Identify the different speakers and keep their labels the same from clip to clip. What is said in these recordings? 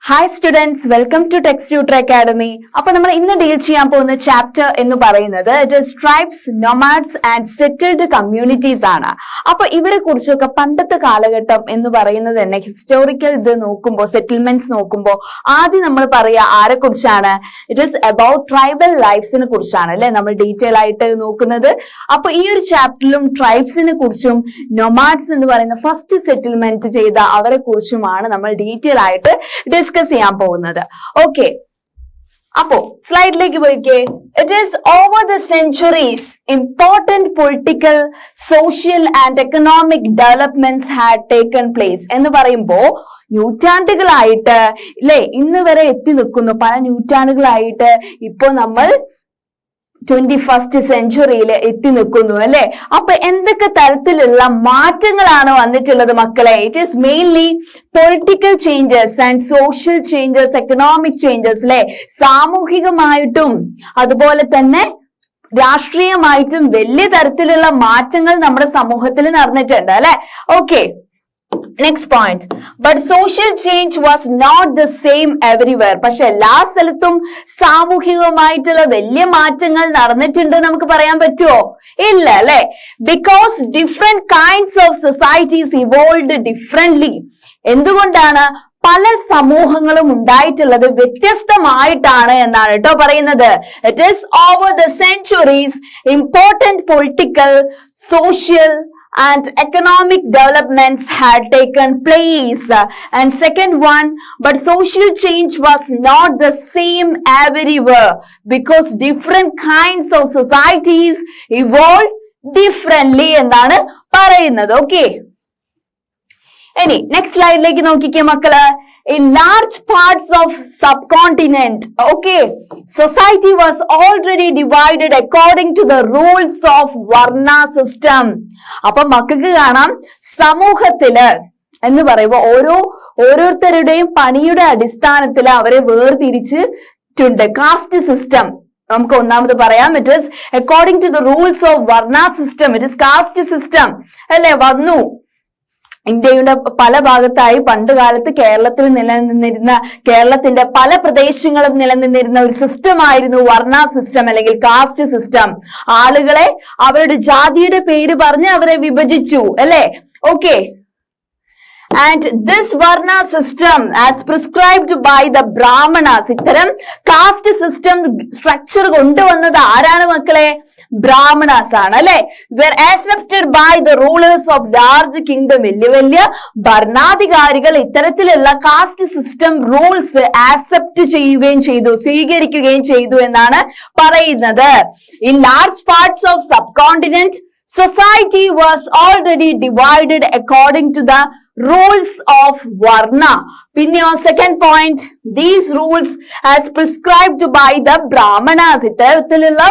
Speaker 1: Hi students, welcome to Text Tutor Academy. അപ്പോൾ നമ്മൾ ഇന്ന് ഡീൽ ചെയ്യാൻ പോകുന്ന ചാപ്റ്റർ എന്ന് പറയുന്നത് it is tribes, nomads and settled communities ആണ്. അപ്പോൾ ഇവരെ കുറിച്ചൊക്കെ പണ്ടത്തെ കാലഘട്ടം എന്ന് പറയുന്നത് തന്നെ ഹിസ്റ്റോറിക്കൽ ഇത് നോക്കുമ്പോൾ സെറ്റിൽമെന്റ്സ് നോക്കുമ്പോൾ ആദ്യം നമ്മൾ പറയാ ആരെ കുറിച്ചാണ്? ഇറ്റ് ഈസ് അബൌട്ട് ട്രൈബൽ ലൈഫ്സിനെ കുറിച്ചാണ് അല്ലെ നമ്മൾ ഡീറ്റെയിൽ ആയിട്ട് നോക്കുന്നത്. അപ്പൊ ഈ ഒരു ചാപ്റ്ററിലും ട്രൈബ്സിനെ കുറിച്ചും നൊമാഡ്സ് എന്ന് പറയുന്ന ഫസ്റ്റ് സെറ്റിൽമെന്റ് ചെയ്ത അവരെ കുറിച്ചുമാണ് നമ്മൾ ഡീറ്റെയിൽ ആയിട്ട് ഡിസ്കസ് ചെയ്യാൻ പോകുന്നത്. ഓക്കെ, അപ്പോ സ്ലൈഡിലേക്ക് പോയിക്കേ. It is over the centuries important political, social and economic developments had taken place എന്ന് പറയുമ്പോ നൂറ്റാണ്ടുകളായിട്ട് അല്ലെ ഇന്ന് വരെ എത്തി നിൽക്കുന്നു. പല നൂറ്റാണ്ടുകളായിട്ട് ഇപ്പോ നമ്മൾ 21st സെഞ്ചുറിയിൽ എത്തി നിൽക്കുന്നു അല്ലെ. അപ്പൊ എന്തൊക്കെ തരത്തിലുള്ള മാറ്റങ്ങളാണ് വന്നിട്ടുള്ളത് മക്കളെ? It is mainly political changes and social changes, economic changes അല്ലെ. സാമൂഹികമായിട്ടും അതുപോലെ തന്നെ രാഷ്ട്രീയമായിട്ടും വലിയ തരത്തിലുള്ള മാറ്റങ്ങൾ നമ്മുടെ സമൂഹത്തിൽ നടന്നിട്ടുണ്ട് അല്ലെ. Okay, next point. But social change was not the same everywhere. പക്ഷെ എല്ലാ സ്ഥലത്തും സാമൂഹികമായിട്ടുള്ള വലിയ മാറ്റങ്ങൾ നടന്നിട്ടുണ്ട് നമുക്ക് പറയാൻ പറ്റുമോ? ഇല്ല അല്ലെ. Because different kinds of societies evolved differently. എന്തുകൊണ്ടാണ്? പല സമൂഹങ്ങളും ഉണ്ടായിട്ടുള്ളത് വ്യത്യസ്തമായിട്ടാണ് എന്നാണ് കേട്ടോ പറയുന്നത്. It is over the centuries important political, social and economic developments had taken place. And second one, but social change was not the same everywhere because different kinds of societies evolved differently എന്നാണ് പറയുന്നത്. Okay, ഇനി next സ്ലൈഡിലേക്ക് നോക്കിക്കേ മക്കള്. In large parts of subcontinent, okay, society was already divided according to the rules of Varna system. അപ്പൊ മക്കൾക്ക് കാണാം സമൂഹത്തില് എന്ന് പറയുമ്പോ ഓരോരുത്തരുടെയും പണിയുടെ അടിസ്ഥാനത്തിൽ അവരെ വേർതിരിച്ചിട്ടുണ്ട്. കാസ്റ്റ് സിസ്റ്റം നമുക്ക് ഒന്നാമത് പറയാം. It is according to the rules of varna system. It is caste system അല്ലെ വന്നു. ഇന്ത്യയുടെ പല ഭാഗത്തായി പണ്ട് കാലത്ത് കേരളത്തിന്റെ പല പ്രദേശങ്ങളും നിലനിന്നിരുന്ന ഒരു സിസ്റ്റം ആയിരുന്നു വർണ്ണ സിസ്റ്റം അല്ലെങ്കിൽ കാസ്റ്റ് സിസ്റ്റം. ആളുകളെ അവരുടെ ജാതിയുടെ പേര് പറഞ്ഞ് അവരെ വിഭജിച്ചു അല്ലെ. Okay, and this varna system as prescribed by the brahmanas. ഇത്തരം കാസ്റ്റ് സിസ്റ്റം സ്ട്രക്ചർ കൊണ്ടുവന്നത് ആരാണ് മക്കളെ? ബ്രാഹ്മണാസ് ആണ് അല്ലെ. were accepted by the rulers of large kingdom. വലിയ ഭരണാധികാരികൾ ഇത്തരത്തിലുള്ള കാസ്റ്റ് സിസ്റ്റം റൂൾസ് ആക്സെപ്റ്റ് ചെയ്യുകയും ചെയ്തു, സ്വീകരിക്കുകയും ചെയ്തു എന്നാണ് പറയുന്നത്. in large parts of subcontinent society was already divided according to the rules of Varna. പിന്നെയോ second point, these rules as prescribed by the Brahmanas. ഇത്തരത്തിലുള്ള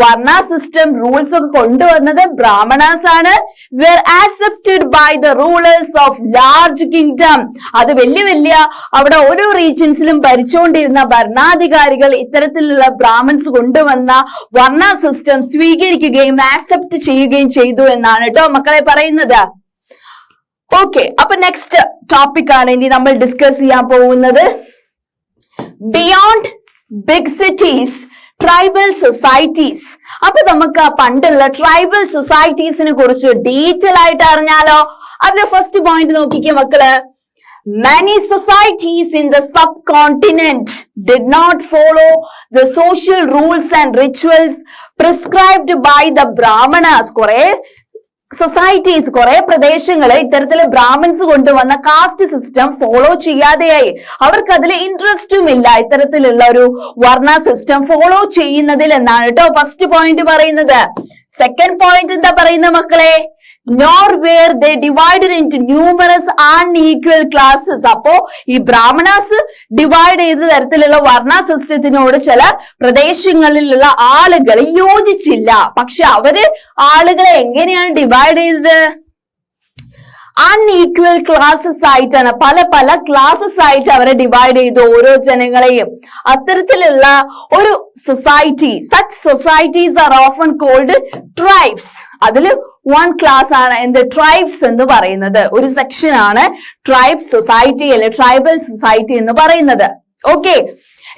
Speaker 1: വർണ്ണ സിസ്റ്റം റൂൾസ് ഒക്കെ കൊണ്ടുവന്നത് ബ്രാഹ്മണാസ് ആണ്. were accepted by the rulers of large kingdom. അത് വലിയ അവിടെ ഓരോ റീജിയൻസിലും ഭരിച്ചുകൊണ്ടിരുന്ന ഭരണാധികാരികൾ ഇത്തരത്തിലുള്ള ബ്രാഹ്മൺസ് കൊണ്ടുവന്ന വർണ്ണ സിസ്റ്റം സ്വീകരിക്കുകയും ആക്സെപ്റ്റ് ചെയ്യുകയും ചെയ്തു എന്നാണ് കേട്ടോ മക്കളെ പറയുന്നത്. ഓക്കെ, അപ്പൊ നെക്സ്റ്റ് ടോപ്പിക് ആണ് ഇനി നമ്മൾ ഡിസ്കസ് ചെയ്യാൻ പോകുന്നത്. Beyond big cities, tribal societies. അപ്പൊ നമുക്ക് പണ്ടുള്ള ട്രൈബൽ സൊസൈറ്റീസിനെ കുറിച്ച് ഡീറ്റെയിൽ ആയിട്ട് അറിഞ്ഞാലോ? അതിന്റെ ഫസ്റ്റ് പോയിന്റ് നോക്കിക്കേ മക്കള്. Many societies in the subcontinent did not follow the social rules and rituals prescribed by the Brahmanas. കുറെ പ്രദേശങ്ങള് ഇത്തരത്തില് ബ്രാഹ്മൺസ് കൊണ്ടുവന്ന കാസ്റ്റ് സിസ്റ്റം ഫോളോ ചെയ്യാതെയായി. അവർക്ക് അതിൽ ഇൻട്രസ്റ്റും ഇല്ല ഇത്തരത്തിലുള്ള ഒരു വർണ്ണ സിസ്റ്റം ഫോളോ ചെയ്യുന്നതിൽ എന്നാണ് കേട്ടോ ഫസ്റ്റ് പോയിന്റ് പറയുന്നത്. സെക്കൻഡ് പോയിന്റ് എന്താ പറയുന്ന മക്കളെ? nor were they divided into numerous unequal classes. അപ്പോ ഈ ബ്രാഹ്മണാസ് ഡിവൈഡ് ചെയ്ത തരത്തിലുള്ള വർണ്ണ സിസ്റ്റത്തിനോട് ചില പ്രദേശങ്ങളിലുള്ള ആളുകൾ യോജിച്ചില്ല. പക്ഷെ അവര് ആളുകളെ എങ്ങനെയാണ് ഡിവൈഡ് ചെയ്തത്? അൺഈക്വൽ ക്ലാസസ് ആയിട്ടാണ്, പല ക്ലാസസ് ആയിട്ട് അവരെ ഡിവൈഡ് ചെയ്തു ഓരോ ജനങ്ങളെയും. അത്തരത്തിലുള്ള ഒരു society, such societies are often called tribes. അതില് വൺ ക്ലാസ് ആണ് എന്ത് ട്രൈബ്സ് എന്ന് പറയുന്നത്. ഒരു സെക്ഷൻ ആണ് ട്രൈബ് സൊസൈറ്റി അല്ലെ ട്രൈബൽ സൊസൈറ്റി എന്ന് പറയുന്നത്. ഓക്കെ,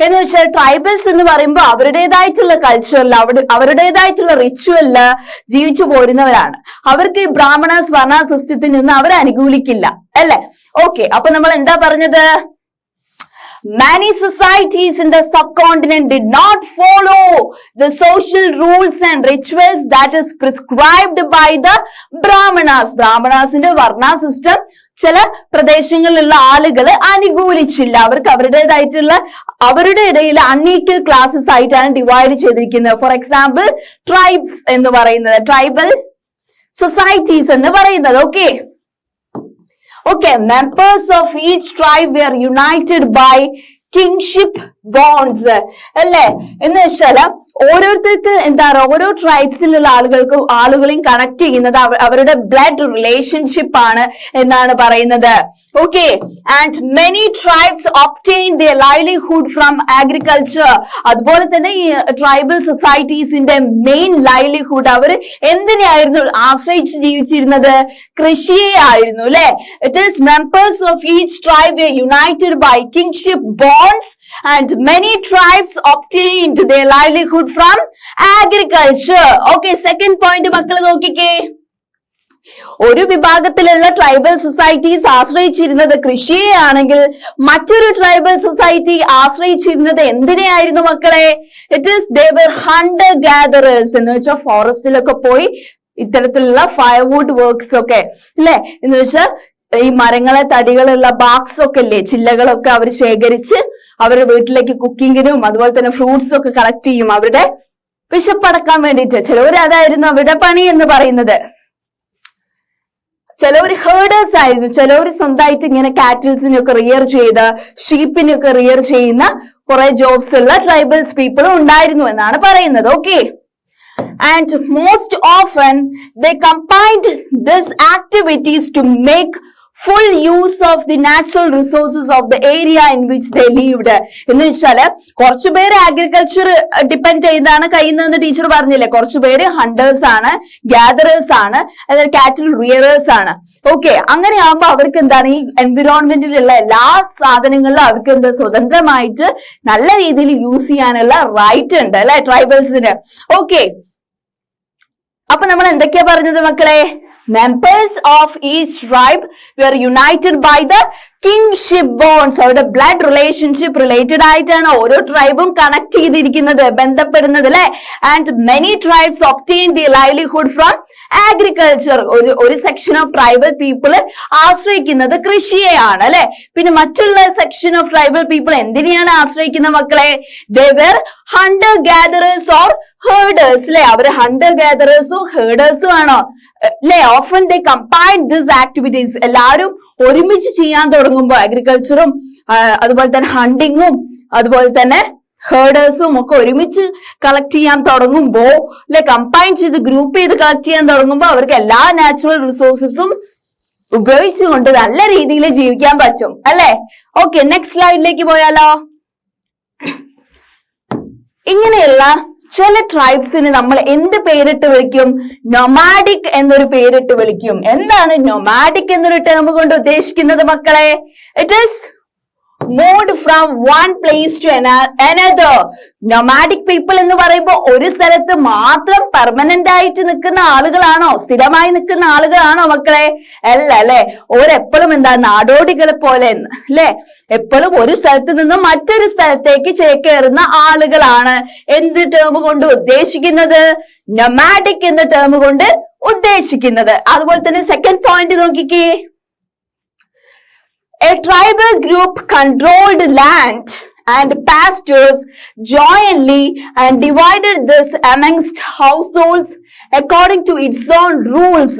Speaker 1: എന്ന് വെച്ചാൽ ട്രൈബൽസ് എന്ന് പറയുമ്പോൾ അവരുടേതായിട്ടുള്ള കൾച്ചറിൽ അവരുടേതായിട്ടുള്ള റിച്വലില് ജീവിച്ചു പോരുന്നവരാണ്. അവർക്ക് ഈ ബ്രാഹ്മണ സ്വർണ സിസ്റ്റത്തിൽ നിന്ന് അവർ അനുകൂലിക്കില്ല അല്ലെ. ഓക്കെ, അപ്പൊ നമ്മൾ എന്താ പറഞ്ഞത്? Many societies in the subcontinent did not follow the social rules and rituals that is prescribed by the Brahmanas. Brahmanasന്റെ വർണ്ണ സിസ്റ്റം ചില പ്രദേശങ്ങളിലുള്ള ആളുകൾ അനുകൂലിച്ചില്ല. അവർക്ക് അവരുടെ ഇടയിൽ അൺഈക്വൽ ക്ലാസസ് ആയിട്ടാണ് ഡിവൈഡ് ചെയ്തിരിക്കുന്നത്. ഫോർ എക്സാമ്പിൾ ട്രൈബ്സ് എന്ന് പറയുന്നത്, ട്രൈബൽ സൊസൈറ്റീസ് എന്ന് പറയുന്നത്. Okay, members of each tribe were united by kingship bonds. അല്ലേ, എന്ന് വെച്ചാല് ഓരോരുത്തർക്ക് ഓരോ ട്രൈബ്സിലുള്ള ആളുകളെയും കണക്ട് ചെയ്യുന്നത് അവരുടെ ബ്ലഡ് റിലേഷൻഷിപ്പ് ആണ് എന്നാണ് പറയുന്നത്. Okay, and many tribes obtain their livelihood from agriculture. അതുപോലെ തന്നെ ഈ ട്രൈബൽ സൊസൈറ്റീസിന്റെ മെയിൻ ലൈവ്ലിഹുഡ് അവർ എന്തിനായിരുന്നു ആശ്രയിച്ച് ജീവിച്ചിരുന്നത്? കൃഷിയെ ആയിരുന്നു അല്ലെ. It is members of each tribe united by kinship bonds and many tribes obtained their livelihood from agriculture. Okay, second point മക്കൾ നോക്കിക്കേ. ഒരു വിഭാഗത്തിലുള്ള ട്രൈബൽ സൊസൈറ്റീസ് ആശ്രയിച്ചിരുന്നത് കൃഷിയെ ആണെങ്കിൽ മറ്റൊരു ട്രൈബൽ സൊസൈറ്റി ആശ്രയിച്ചിരുന്നത് എന്തിനെയായിരുന്നു മക്കളെ? It is they were hunter gatherers. എന്ന് വെച്ചാൽ ഫോറസ്റ്റിലൊക്കെ പോയി ഇത്തരത്തിലുള്ള ഫയർവുഡ് വർക്ക്സ് ഒക്കെ അല്ലെ, എന്ന് വെച്ചാൽ ഈ മരങ്ങളെ തടികളുള്ള ബാഗ്സ് ഒക്കെ ഇല്ലേ, ചില്ലകളൊക്കെ അവർ ശേഖരിച്ച് അവരുടെ വീട്ടിലേക്ക് കുക്കിങ്ങിനും അതുപോലെ തന്നെ ഫ്രൂട്ട്സ് ഒക്കെ കളക്ട് ചെയ്യും അവരുടെ വിശപ്പടക്കാൻ വേണ്ടിയിട്ട്. ചിലവർ അതായിരുന്നു അവരുടെ പണി എന്ന് പറയുന്നത്. ചിലവർ ഹേർഡേഴ്സ് ആയിരുന്നു. ചിലവർ സ്വന്തമായിട്ട് ഇങ്ങനെ കാറ്റിൽസിനൊക്കെ റിയർ ചെയ്ത് ഷീപ്പിനൊക്കെ റിയർ ചെയ്യുന്ന കുറെ ജോബ്സ് ഉള്ള ട്രൈബൽസ് പീപ്പിളും ഉണ്ടായിരുന്നു എന്നാണ് പറയുന്നത്. Okay, and most often they combined these activities to make full use of the natural resources of the area in which they lived. എന്ന് വെച്ചാല് കുറച്ചുപേര് അഗ്രികൾച്ചർ ഡിപ്പെൻഡ് ചെയ്താണ് കഴിയുന്നതെന്ന് ടീച്ചർ പറഞ്ഞില്ലേ. കുറച്ചുപേര് ഹണ്ടേഴ്സ് ആണ്, ഗ്യാദറേഴ്സ് ആണ്, അതായത് കാറ്റിൽ റിയറേഴ്സ് ആണ്. ഓക്കെ, അങ്ങനെയാകുമ്പോ അവർക്ക് എന്താണ് ഈ എൻവിറോൺമെന്റിലുള്ള എല്ലാ സാധനങ്ങളിലും അവർക്ക് എന്താ സ്വതന്ത്രമായിട്ട് നല്ല രീതിയിൽ യൂസ് ചെയ്യാനുള്ള റൈറ്റ് ഉണ്ട് അല്ലെ ട്രൈബൽസിന്. ഓക്കെ, അപ്പൊ നമ്മൾ എന്തൊക്കെയാ പറഞ്ഞത് മക്കളെ? Members of each tribe were united by the kingship bonds. അവരുടെ ബ്ലഡ് റിലേഷൻഷിപ്പ് റിലേറ്റഡ് ആയിട്ടാണ് ഓരോ ട്രൈബും കണക്ട് ചെയ്തിരിക്കുന്നത്, ബന്ധപ്പെടുന്നത് അല്ലെ. And many tribes obtain the livelihood from agriculture. ഒരു സെക്ഷൻ ഓഫ് ട്രൈബൽ പീപ്പിൾ ആശ്രയിക്കുന്നത് കൃഷിയെയാണ് അല്ലെ. പിന്നെ മറ്റുള്ള സെക്ഷൻ ഓഫ് ട്രൈബൽ പീപ്പിൾ എന്തിനെയാണ് ആശ്രയിക്കുന്നത് മക്കളെ? They were hunter gatherers or herders അല്ലെ. അവര് ഹണ്ടർ ഗാദറേഴ്സും ഹേർഡേഴ്സും ആണോ അല്ലെ. Often they combined this activities. എല്ലാവരും ഒരുമിച്ച് ചെയ്യാൻ തുടങ്ങുമ്പോൾ അഗ്രികൾച്ചറും അതുപോലെ തന്നെ ഹണ്ടിങ്ങും അതുപോലെ തന്നെ ഹേർഡേഴ്സും ഒക്കെ ഒരുമിച്ച് കളക്ട് ചെയ്യാൻ തുടങ്ങുമ്പോ അല്ലെ, കമ്പൈൻ ചെയ്ത് ഗ്രൂപ്പ് ചെയ്ത് കളക്ട് ചെയ്യാൻ തുടങ്ങുമ്പോൾ അവർക്ക് എല്ലാ നാച്ചുറൽ റിസോഴ്സസും ഉപയോഗിച്ചുകൊണ്ട് നല്ല രീതിയിൽ ജീവിക്കാൻ പറ്റും അല്ലെ. ഓക്കെ, നെക്സ്റ്റ് സ്ലൈഡിലേക്ക് പോയാലോ. ഇങ്ങനെയുള്ള ചില ട്രൈബ്സിന് നമ്മൾ എന്ത് പേരിട്ട് വിളിക്കും? നൊമാഡിക് എന്നൊരു പേരിട്ട് വിളിക്കും. എന്താണ് നൊമാഡിക് എന്നൊരു ടേം കൊണ്ട് ഉദ്ദേശിക്കുന്നത് മക്കളെ? It is moved from one place to another. Nomadic people എന്ന് പറയുമ്പോൾ ഒരു സ്ഥലത്ത് മാത്രം പെർമനന്റ് ആയിട്ട് നിൽക്കുന്ന ആളുകളാണോ, സ്ഥിരമായി നിൽക്കുന്ന ആളുകളാണോ മക്കളെ? അല്ല അല്ലെ. ഓരെപ്പോഴും എന്താ നാടോടികളെ പോലെ അല്ലെ, എപ്പോഴും ഒരു സ്ഥലത്ത് നിന്നും മറ്റൊരു സ്ഥലത്തേക്ക് ചേക്കേറുന്ന ആളുകളാണ് എന്ത് ടേം കൊണ്ട് ഉദ്ദേശിക്കുന്നത്? നൊമാഡിക് എന്ന ടേം കൊണ്ട് ഉദ്ദേശിക്കുന്നത്. അതുപോലെ തന്നെ സെക്കൻഡ് പോയിന്റ് നോക്കിക്കേ. A tribal group controlled land and pastures jointly and divided this amongst households according to its own rules.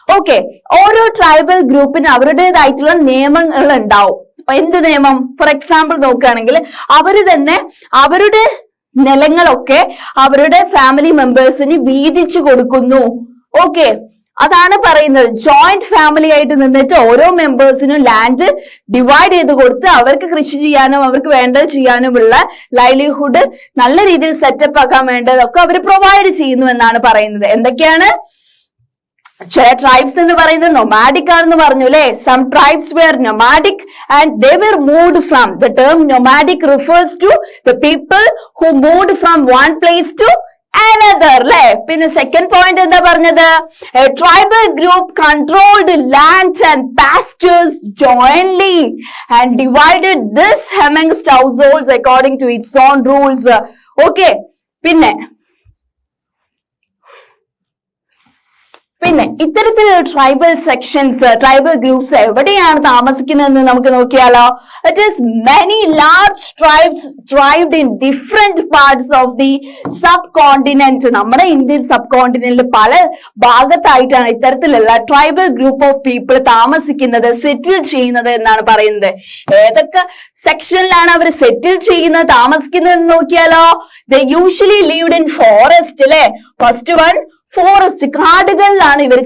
Speaker 1: Okay, ഓരോ ട്രൈബൽ ഗ്രൂപ്പിന് അവരുടേതായിട്ടുള്ള നിയമങ്ങൾ ഉണ്ടാവും. എന്ത് നിയമം? ഫോർ എക്സാമ്പിൾ നോക്കുകയാണെങ്കിൽ അവര് തന്നെ അവരുടെ നിലങ്ങളൊക്കെ അവരുടെ ഫാമിലി മെമ്പേഴ്സിന് വീതിച്ചു കൊടുക്കുന്നു. ഓക്കെ, അതാണ് പറയുന്നത്. ജോയിന്റ് ഫാമിലി ആയിട്ട് നിന്നിട്ട് ഓരോ മെമ്പേഴ്സിനും ലാൻഡ് ഡിവൈഡ് ചെയ്ത് കൊടുത്ത് അവർക്ക് കൃഷി ചെയ്യാനും അവർക്ക് വേണ്ടത് ചെയ്യാനുമുള്ള ലൈവ്ലിഹുഡ് നല്ല രീതിയിൽ സെറ്റപ്പ് ആക്കാൻ വേണ്ടതൊക്കെ അവർ പ്രൊവൈഡ് ചെയ്യുന്നു എന്നാണ് പറയുന്നത്. എന്തൊക്കെയാണ്? ചില ട്രൈബ്സ് എന്ന് പറയുന്നത് nomadic ആണെന്ന് പറഞ്ഞു അല്ലെ. Some tribes were nomadic and they were moved from. The term nomadic refers to the people who moved from one place to another അല്ലെ. പിന്നെ സെക്കൻഡ് പോയിന്റ് എന്താ പറഞ്ഞത്? A tribal group controlled land and pastures jointly and divided this amongst households according to its own rules. Okay. പിന്നെ ഇത്തരത്തിലുള്ള tribal sections, tribal groups എവിടെയാണ് താമസിക്കുന്നതെന്ന് നമുക്ക് നോക്കിയാലോ. It is many large tribes tribed in different parts of the subcontinent. നമ്മുടെ Indian സബ് കോണ്ടിനെന്റിൽ പല ഭാഗത്തായിട്ടാണ് ഇത്തരത്തിലുള്ള ട്രൈബൽ ഗ്രൂപ്പ് ഓഫ് പീപ്പിൾ താമസിക്കുന്നത്, സെറ്റിൽ ചെയ്യുന്നത് എന്നാണ് പറയുന്നത്. ഏതൊക്കെ സെക്ഷനിലാണ് അവർ സെറ്റിൽ ചെയ്യുന്നത്, താമസിക്കുന്നത് എന്ന് നോക്കിയാലോ. They usually lived in forest അല്ലെ. ഫസ്റ്റ് വൺ ഫോറസ്റ്റ്, കാടുകളിലാണ് ഇവർ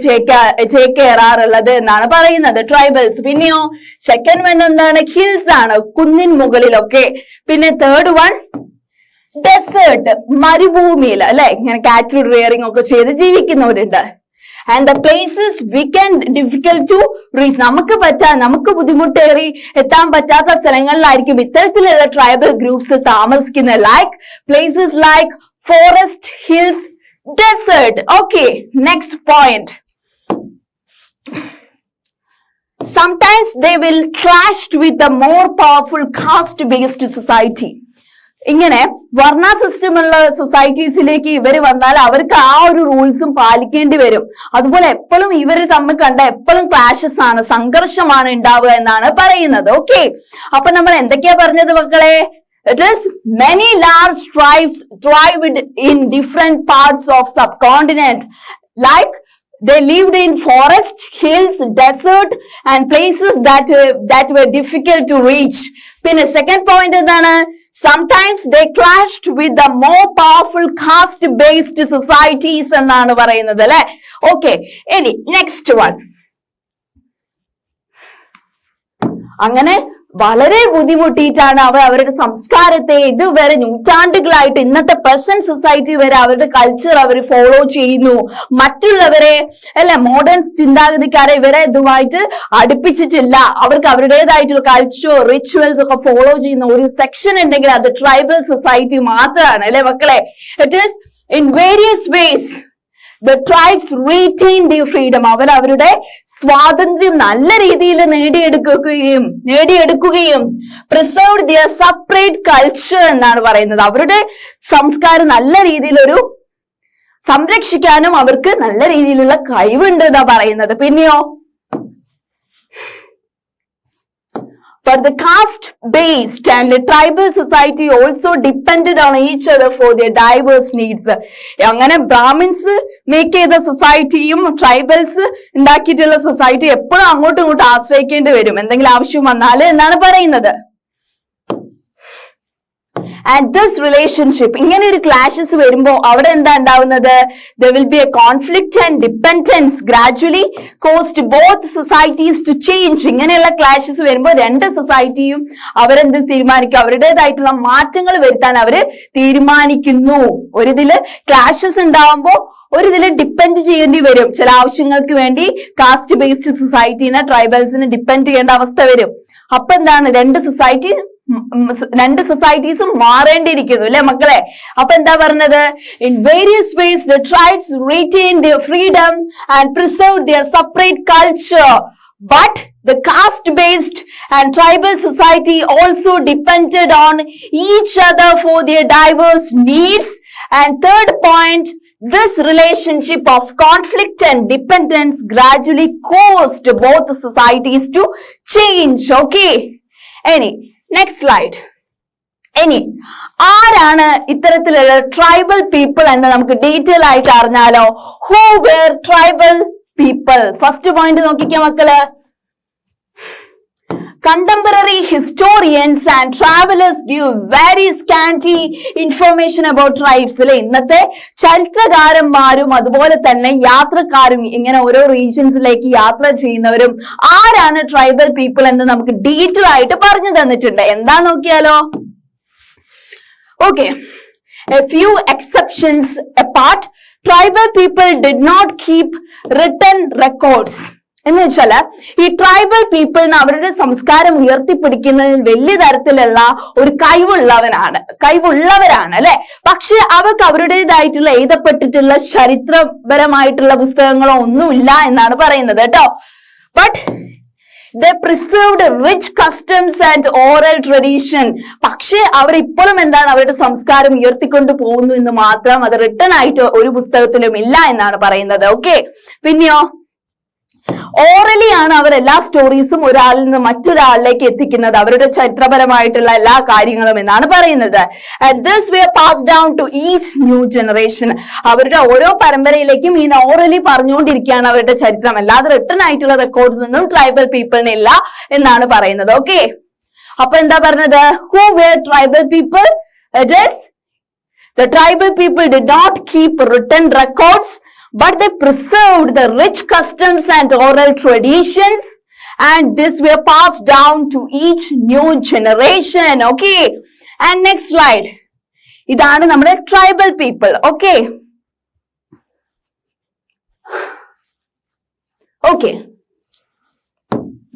Speaker 1: ചേക്കേറാറുള്ളത് എന്നാണ് പറയുന്നത് ട്രൈബൽസ്. പിന്നെയോ സെക്കൻഡ് വൺ എന്താണ്? ഹിൽസ് ആണ്, കുന്നിൻ മുകളിലൊക്കെ. പിന്നെ തേർഡ് വൺ ഡെസേർട്ട്, മരുഭൂമിയിൽ അല്ലെ, ഇങ്ങനെ കാറ്റൽ റിയറിംഗ് ഒക്കെ ചെയ്ത് ജീവിക്കുന്നവരുണ്ട്. And the places difficult to reach, നമുക്ക് ബുദ്ധിമുട്ടേറി എത്താൻ പറ്റാത്ത സ്ഥലങ്ങളിലായിരിക്കും ഇത്തരത്തിലുള്ള ട്രൈബൽ ഗ്രൂപ്പ്സ് താമസിക്കുന്നത്. Like places like forest, hills, desert. Okay, next point. Sometimes they will clash with the more powerful caste-based society. ഇങ്ങനെ വർണ്ണ സിസ്റ്റം ഉള്ള സൊസൈറ്റീസിലേക്ക് ഇവർ വന്നാൽ അവർക്ക് ആ ഒരു റൂൾസും പാലിക്കേണ്ടി വരും. അതുപോലെ എപ്പോഴും ഇവർ തമ്മിൽ കണ്ട എപ്പോഴും ക്ലാഷസ് ആണ്, സംഘർഷമാണ് ഉണ്ടാവുക എന്നാണ് പറയുന്നത്. ഓക്കെ, അപ്പൊ നമ്മൾ എന്തൊക്കെയാ പറഞ്ഞത് മക്കളെ? It is many large tribes thrived in different parts of subcontinent. Like they lived in forest, hills, desert and places that were difficult to reach. Then a second point is that sometimes they clashed with the more powerful caste-based societies എന്നാണ് പറയുന്നത് അല്ലെ. Okay, ഇനി next one. അങ്ങനെ വളരെ ബുദ്ധിമുട്ടിയിട്ടാണ് അവർ അവരുടെ സംസ്കാരത്തെ ഇതുവരെ നൂറ്റാണ്ടുകളായിട്ട് ഇന്നത്തെ പ്രസന്റ് സൊസൈറ്റി വരെ അവരുടെ കൾച്ചർ അവർ ഫോളോ ചെയ്യുന്നു. മറ്റുള്ളവരെ അല്ലെ, മോഡേൺ ചിന്താഗതിക്കാരെ ഇവരെ ഇതുമായിട്ട് അടുപ്പിച്ചിട്ടില്ല. അവർക്ക് അവരുടേതായിട്ടുള്ള കൾച്ചർ, റിച്വൽസ് ഒക്കെ ഫോളോ ചെയ്യുന്ന ഒരു സെക്ഷൻ ഉണ്ടെങ്കിൽ അത് ട്രൈബൽ സൊസൈറ്റി മാത്രമാണ് അല്ലെ മക്കളെ. It is in various vase the tribes retained their freedom. അവർ അവരുടെ സ്വാതന്ത്ര്യം നല്ല രീതിയിൽ നേടിയെടുക്കുകയും preserved their separate culture എന്നാണ് പറയുന്നത്. അവരുടെ സംസ്കാരം നല്ല രീതിയിൽ സംരക്ഷിക്കാനും അവർക്ക് നല്ല രീതിയിലുള്ള കഴിവുണ്ട് എന്നാ പറയുന്നത്. പിന്നെയോ but the caste-based and the tribal society also depended on each other for their diverse needs. അങ്ങനെ ബ്രാഹ്മിൻസ് മേക്ക് ചെയ്ത സൊസൈറ്റിയും ട്രൈബൽസ് ഉണ്ടാക്കിയിട്ടുള്ള സൊസൈറ്റി എപ്പോഴും അങ്ങോട്ടും ഇങ്ങോട്ടും ആശ്രയിക്കേണ്ടി വരും എന്തെങ്കിലും ആവശ്യം വന്നാൽ എന്നാണ് പറയുന്നത്. And this relationship, ഇങ്ങനെ ഒരു ക്ലാഷസ് വരുമ്പോ അവിടെ എന്താ ഉണ്ടാവുന്നത്? There will be a conflict and dependence gradually caused both societies to change. ഇങ്ങനെയുള്ള ക്ലാഷസ് വരുമ്പോ രണ്ട് സൊസൈറ്റിയും അവരെന്ത് തീരുമാനിക്കും? അവരുടേതായിട്ടുള്ള മാറ്റങ്ങൾ വരുത്താൻ അവര് തീരുമാനിക്കുന്നു. ഒരിതില് ക്ലാഷസ് ഉണ്ടാവുമ്പോ ഒരിതില് ഡിപ്പെൻഡ് ചെയ്യേണ്ടി വരും. ചില ആവശ്യങ്ങൾക്ക് വേണ്ടി കാസ്റ്റ് ബേസ്ഡ് സൊസൈറ്റീനെ ട്രൈബൽസിനെ ഡിപ്പെൻഡ് ചെയ്യേണ്ട അവസ്ഥ വരും. അപ്പൊ എന്താണ്? രണ്ട് സൊസൈറ്റീസും മാറേണ്ടിയിരിക്കുന്നു അല്ലെ മക്കളെ. അപ്പൊ എന്താ പറഞ്ഞത്? In various vase the tribes retain their freedom and preserved their separate culture, but the caste-based and tribal society also depended on each other for their diverse needs. And third point, this relationship of conflict and dependence gradually caused both societies to change. Okay, next slide. ഇനി ആരാണ് ഇത്തരത്തിലുള്ള tribal people എന്ന് നമുക്ക് detail ആയിട്ട് അറിഞ്ഞാലോ. Who were tribal people? First point നോക്കിക്കോ മക്കള്. Contemporary historians and travelers give very scanty information about tribes. അല്ലെ, ഇന്നത്തെ ചരിത്രകാരന്മാരും അതുപോലെ തന്നെ യാത്രക്കാരും ഇങ്ങനെ ഓരോ റീജിയൻസിലേക്ക് യാത്ര ചെയ്യുന്നവരും ആരാണ് ട്രൈബൽ പീപ്പിൾ എന്ന് നമുക്ക് ഡീറ്റെയിൽ ആയിട്ട് പറഞ്ഞു തന്നിട്ടുണ്ട്. എന്താ നോക്കിയാലോ. Okay, a few exceptions apart, tribal people did not keep written records. എന്ന് വെച്ചാല് ഈ ട്രൈബൽ പീപ്പിളിന് അവരുടെ സംസ്കാരം ഉയർത്തിപ്പിടിക്കുന്നതിൽ വലിയ തരത്തിലുള്ള ഒരു കഴിവുള്ളവരാണ് അല്ലെ. പക്ഷെ അവർക്ക് അവരുടേതായിട്ടുള്ള എഴുതപ്പെട്ടിട്ടുള്ള ചരിത്രപരമായിട്ടുള്ള പുസ്തകങ്ങളോ ഒന്നുമില്ല എന്നാണ് പറയുന്നത് കേട്ടോ. But they preserved rich customs and oral tradition. പക്ഷെ അവർ ഇപ്പോഴും എന്താണ് അവരുടെ സംസ്കാരം ഉയർത്തിക്കൊണ്ട് പോകുന്നു എന്ന് മാത്രം, അത് റിട്ടൺ ആയിട്ട് ഒരു പുസ്തകത്തിലും ഇല്ല എന്നാണ് പറയുന്നത്. ഓക്കെ, പിന്നെയോ ഓറലി ആണ് അവർ എല്ലാ സ്റ്റോറീസും ഒരാളിൽ നിന്ന് മറ്റൊരാളിലേക്ക് എത്തിക്കുന്നത്, അവരുടെ ചരിത്രപരമായിട്ടുള്ള എല്ലാ കാര്യങ്ങളും എന്നാണ് പറയുന്നത്. This way pass down to each new generation. അവരുടെ ഓരോ പരമ്പരയിലേക്കും ഈ ഓറലി പറഞ്ഞുകൊണ്ടിരിക്കുകയാണ് അവരുടെ ചരിത്രം, അല്ലാതെ റിട്ടൺ ആയിട്ടുള്ള റെക്കോർഡ്സ് ഒന്നും ട്രൈബൽ പീപ്പിളിന് ഇല്ല എന്നാണ് പറയുന്നത്. ഓക്കെ, അപ്പൊ എന്താ പറഞ്ഞത്? Who where tribal people? It is the tribal people did not keep written records, but they preserved the rich customs and oral traditions, and this were passed down to each new generation. Okay, and next slide. ഇതാണ് നമ്മുടെ tribal people. Okay,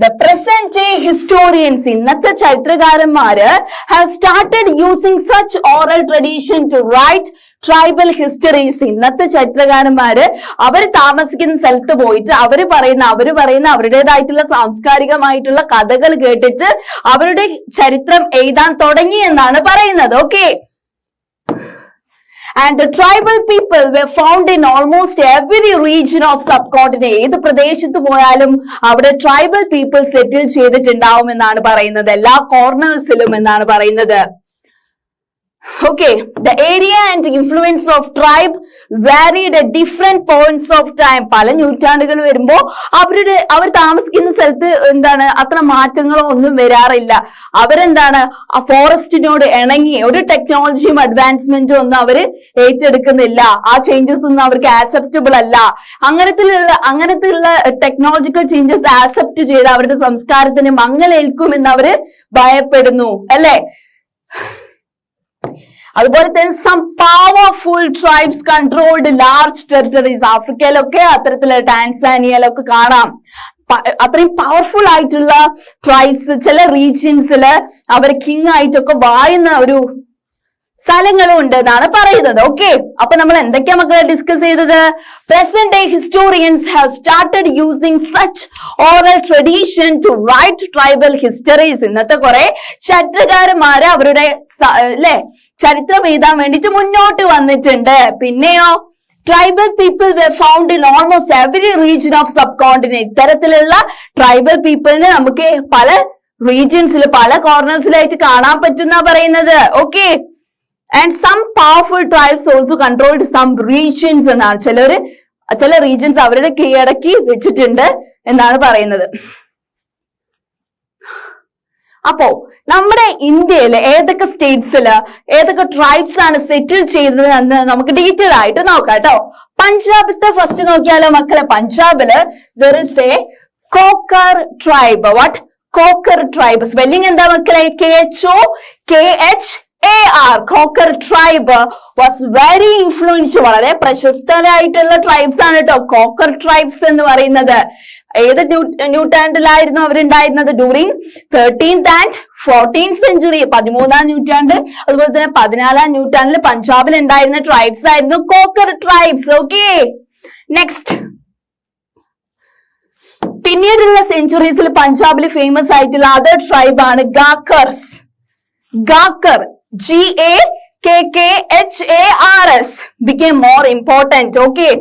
Speaker 1: the present day historians, ഇന്നത്തെ ചരിത്രകാരന്മാര് have started using such oral tradition to write tribal histories. ഇന്നത്തെ ചരിത്രകാരന്മാര് അവർ താമസിക്കുന്ന സ്ഥലത്ത് പോയിട്ട് അവര് പറയുന്ന അവരുടേതായിട്ടുള്ള സാംസ്കാരികമായിട്ടുള്ള കഥകൾ കേട്ടിട്ട് അവരുടെ ചരിത്രം എഴുതാൻ തുടങ്ങി എന്നാണ് പറയുന്നത്. Okay, and the tribal people were found in almost every region of subcontinent. ഏത് പ്രദേശത്ത് പോയാലും അവിടെ ട്രൈബൽ പീപ്പിൾ സെറ്റിൽ ചെയ്തിട്ടുണ്ടാവും എന്നാണ് പറയുന്നത്, എല്ലാ കോർണേഴ്സിലും എന്നാണ് പറയുന്നത്. Okay, the area and influence of tribe varied at different points of time. പല നൂറ്റാണ്ടുകൾ വരുമ്പോ അവർ താമസിക്കുന്ന സ്ഥലത്ത് എന്താണ് അത്ര മാറ്റങ്ങളോ ഒന്നും വരാറില്ല. അവരെന്താണ് ആ ഫോറസ്റ്റിനോട് ഇണങ്ങി ഒരു ടെക്നോളജിയും അഡ്വാൻസ്മെന്റും ഒന്നും അവര് ഏറ്റെടുക്കുന്നില്ല, ആ ചേഞ്ചസ് ഒന്നും അവർക്ക് ആക്സെപ്റ്റബിൾ അല്ല. അങ്ങനത്തെയുള്ള ടെക്നോളജിക്കൽ ചേഞ്ചസ് ആക്സെപ്റ്റ് ചെയ്ത് അവരുടെ സംസ്കാരത്തിന് മങ്ങലേൽക്കും എന്ന് അവര് ഭയപ്പെടുന്നു അല്ലെ. അതുപോലെ തന്നെ some powerful tribes controlled large territories. ആഫ്രിക്കയിലൊക്കെ അത്തരത്തില് ടാൻസാനിയയിലൊക്കെ കാണാം അത്രയും പവർഫുൾ ആയിട്ടുള്ള ട്രൈബ്സ് ചില റീജിയൻസില് അവർ കിങ് ആയിട്ടൊക്കെ വാഴുന്ന ഒരു സ്ഥലങ്ങളും ഉണ്ട് എന്നാണ് പറയുന്നത്. ഓക്കെ, അപ്പൊ നമ്മൾ എന്തൊക്കെയാ മക്കളെ ഡിസ്കസ് ചെയ്തത്? Present day historians have started using such oral tradition to write tribal histories. ഇന്നത്തെ കുറെ ചരിത്രകാരന്മാര് അവരുടെ ചരിത്രം എഴുതാൻ വേണ്ടിട്ട് മുന്നോട്ട് വന്നിട്ടുണ്ട്. പിന്നെയോ tribal people were found in almost every region of subcontinent. ഇത്തരത്തിലുള്ള ട്രൈബൽ പീപ്പിളിനെ നമുക്ക് പല റീജിയൻസിൽ പല കോർണേഴ്സിലായിട്ട് കാണാൻ പറ്റുന്ന പറയുന്നത്. Okay, and some powerful tribes also controlled some regions എന്നാണ്. ചില റീജിയൻസ് അവരുടെ കീഴടക്കി വെച്ചിട്ടുണ്ട് എന്നാണ് പറയുന്നത്. അപ്പോ നമ്മുടെ ഇന്ത്യയില് ഏതൊക്കെ സ്റ്റേറ്റ്സില് ഏതൊക്കെ ട്രൈബ്സ് ആണ് സെറ്റിൽ ചെയ്തത് എന്ന് നമുക്ക് ഡീറ്റെയിൽ ആയിട്ട് നോക്കാം കേട്ടോ. പഞ്ചാബിത്തെ ഫസ്റ്റ് നോക്കിയാലോ മക്കളെ? പഞ്ചാബില് there is a cocker tribe. What? Cocker tribe. Spelling എന്താ മക്കളെ? KHAR. Cocker tribe was very influential. വളരെ പ്രശസ്തരായിട്ടുള്ള ട്രൈബ്സ് ആണ് കേട്ടോ കോക്കർ ട്രൈബ്സ് എന്ന് പറയുന്നത്. ഏത് നൂറ്റാണ്ടിലായിരുന്നു അവരുണ്ടായിരുന്നത്? During 13th and 14th century. 13ാം നൂറ്റാണ്ട് അതുപോലെ തന്നെ 14ാം നൂറ്റാണ്ടിൽ പഞ്ചാബിൽ ഉണ്ടായിരുന്ന ട്രൈബ്സ് ആയിരുന്നു കോക്കർ ട്രൈബ്സ്. Okay, next. പിന്നീടുള്ള സെഞ്ചുറീസിൽ പഞ്ചാബിൽ ഫേമസ് ആയിട്ടുള്ള അതർ ട്രൈബ് ആണ് ഗാക്കർസ്. ഗാക്കർ GAKKHARS became more important. Okay,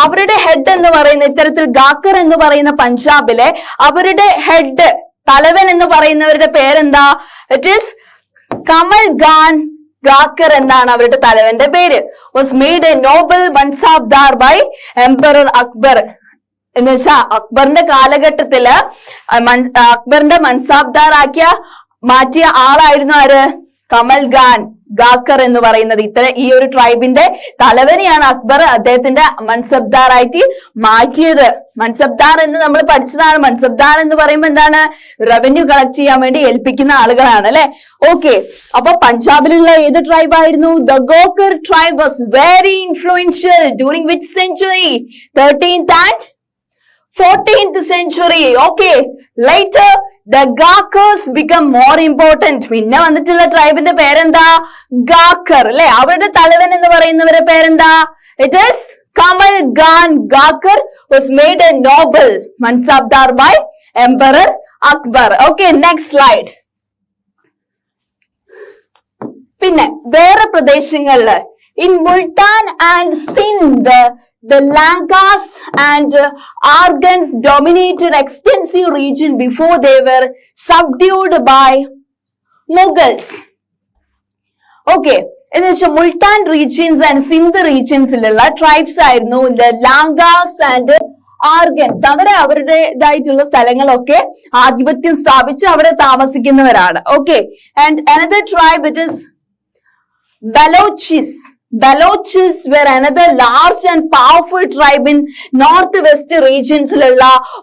Speaker 1: അവരുടെ ഹെഡ് എന്ന് പറയുന്ന ഇത്തരത്തിൽ ഗാക്കർ എന്ന് പറയുന്ന പഞ്ചാബിലെ അവരുടെ ഹെഡ് തലവൻ എന്ന് പറയുന്നവരുടെ പേരെന്താ? ഇറ്റ് ഈസ് കമൽ ഖാൻ ഗാക്കർ എന്നാണ് അവരുടെ തലവന്റെ പേര്. Was made a noble mansabdar by emperor Akbar. എന്ന് വെച്ചാൽ അക്ബറിന്റെ കാലഘട്ടത്തില് അക്ബറിന്റെ മൻസാബ്ദാർ മാറ്റിയ ആളായിരുന്നു ആര്? കമൽ ഗാക്കർ എന്ന് പറയുന്നത്. ഈ ഒരു ട്രൈബിന്റെ തലവനെയാണ് അക്ബർ അദ്ദേഹത്തിന്റെ മൻസബ്ദാറായിട്ട് മാറ്റിയത്. മൻസബ്ദാർ എന്ന് നമ്മൾ പഠിച്ചതാണ്. മൻസബ്ദാർ എന്ന് പറയുമ്പോൾ എന്താണ്? റവന്യൂ കളക്ട് ചെയ്യാൻ വേണ്ടി ഏൽപ്പിക്കുന്ന ആളുകളാണ് അല്ലെ. ഓക്കെ, അപ്പൊ പഞ്ചാബിലുള്ള ഏത് ട്രൈബ് ആയിരുന്നു? The Gakkhar tribe was very influential during which century? 13th and 14th century. Okay, later the Ghakkars become more important. പിന്നെ വന്നിട്ടുള്ള ട്രൈബിന്റെ പേരെന്താ? ഗാക്കർ അല്ലെ. അവരുടെ തലവൻ എന്ന് പറയുന്നവരുടെ പേരെന്താ? It is Kamal Gakkhar was made a noble mansabdar by Emperor Akbar. Okay, next slide. പിന്നെ വേറെ പ്രദേശങ്ങളില് in Multan and Sindh, the Lankas and Arghans dominated extensive region before they were subdued by Mughals. Okay, എന്ന് വെച്ചാൽ Multan regions and Sindh റീജിയൻസിലുള്ള tribes ആയിരുന്നു Langahs and Arghuns. അവരുടേതായിട്ടുള്ള സ്ഥലങ്ങളൊക്കെ ആധിപത്യം സ്ഥാപിച്ച് അവിടെ താമസിക്കുന്നവരാണ്. Okay, and another tribe it is Balochis. Balochis were another large and powerful tribe in northwest regions.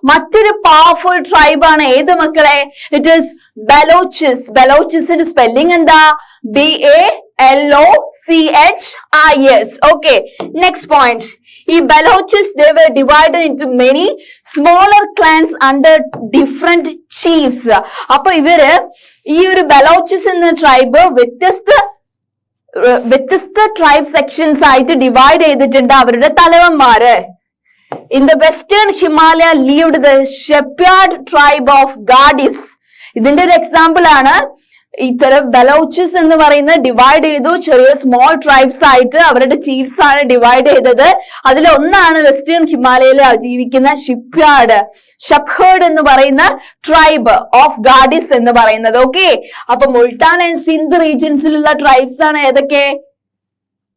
Speaker 1: മറ്റൊരു പവർഫുൾ ട്രൈബ് ആണ് ഏത് മക്കളെ? It is Balochis. Balochis spelling എന്താ? BALOCHIS. Okay, next point. ഈ Balochis, they were divided into many smaller clans under different chiefs. അപ്പൊ ഇവര് ഈ ഒരു Balochis എന്ന ട്രൈബ് വ്യത്യസ്ത ട്രൈബ് സെക്ഷൻസ് ആയിട്ട് ഡിവൈഡ് ചെയ്തിട്ടുണ്ട് അവരുടെ തലവന്മാര്. In the western Himalaya lived the shepherd tribe of Gaddis. ഇതിന്റെ ഒരു എക്സാമ്പിൾ ആണ് ഇത്തരം ബലോച്ചിസ് എന്ന് പറയുന്നത് ഡിവൈഡ് ചെയ്തു. ചെറിയ സ്മോൾ ട്രൈബ്സ് ആയിട്ട് അവരുടെ ചീഫ്സ് ആണ് ഡിവൈഡ് ചെയ്തത്. അതിലൊന്നാണ് വെസ്റ്റേൺ ഹിമാലയയിൽ ജീവിക്കുന്ന ഷെപ്ഹേർഡ് എന്ന് പറയുന്ന ട്രൈബ് ഓഫ് ഗാഡിസ് എന്ന് പറയുന്നത്. ഓക്കെ, അപ്പൊ മുൾട്ടാൻ ആൻഡ് സിന്ധ് റീജിയൻസിലുള്ള ട്രൈബ്സ് ആണ് ഏതൊക്കെ?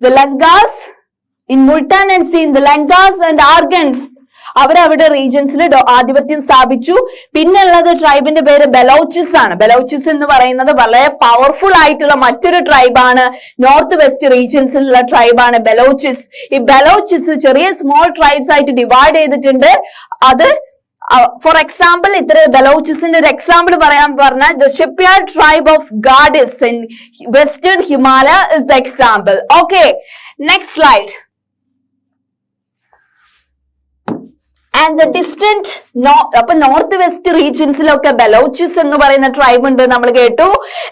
Speaker 1: The Langahs in Multan and Sindh, Langahs and Arghuns അവരവിടെ റീജിയൻസിൽ ആധിപത്യം സ്ഥാപിച്ചു. പിന്നെ ഉള്ളത് ട്രൈബിന്റെ പേര് ബലോച്ചിസ് ആണ്. ബലോച്ചിസ് എന്ന് പറയുന്നത് വളരെ പവർഫുൾ ആയിട്ടുള്ള മറ്റൊരു ട്രൈബാണ്. North west റീജിയൻസിലുള്ള ട്രൈബാണ് ബലോച്ചിസ്. ഈ ബലോച്ചിസ് ചെറിയ സ്മോൾ ട്രൈബ്സ് ആയിട്ട് ഡിവൈഡ് ചെയ്തിട്ടുണ്ട്. അത് ഫോർ എക്സാമ്പിൾ ഇത്ര ബലോച്ചിസിന്റെ ഒരു എക്സാമ്പിൾ പറയാൻ പറഞ്ഞാൽ the shepherd tribe of Gaddis in western Himalaya is the example. Okay, next slide. And the distant അപ്പൊ നോർത്ത് വെസ്റ്റ് റീജിയൻസിലൊക്കെ ബലോച്ചിസ് എന്ന് പറയുന്ന ട്രൈബ് ഉണ്ട്, നമ്മൾ കേട്ടു.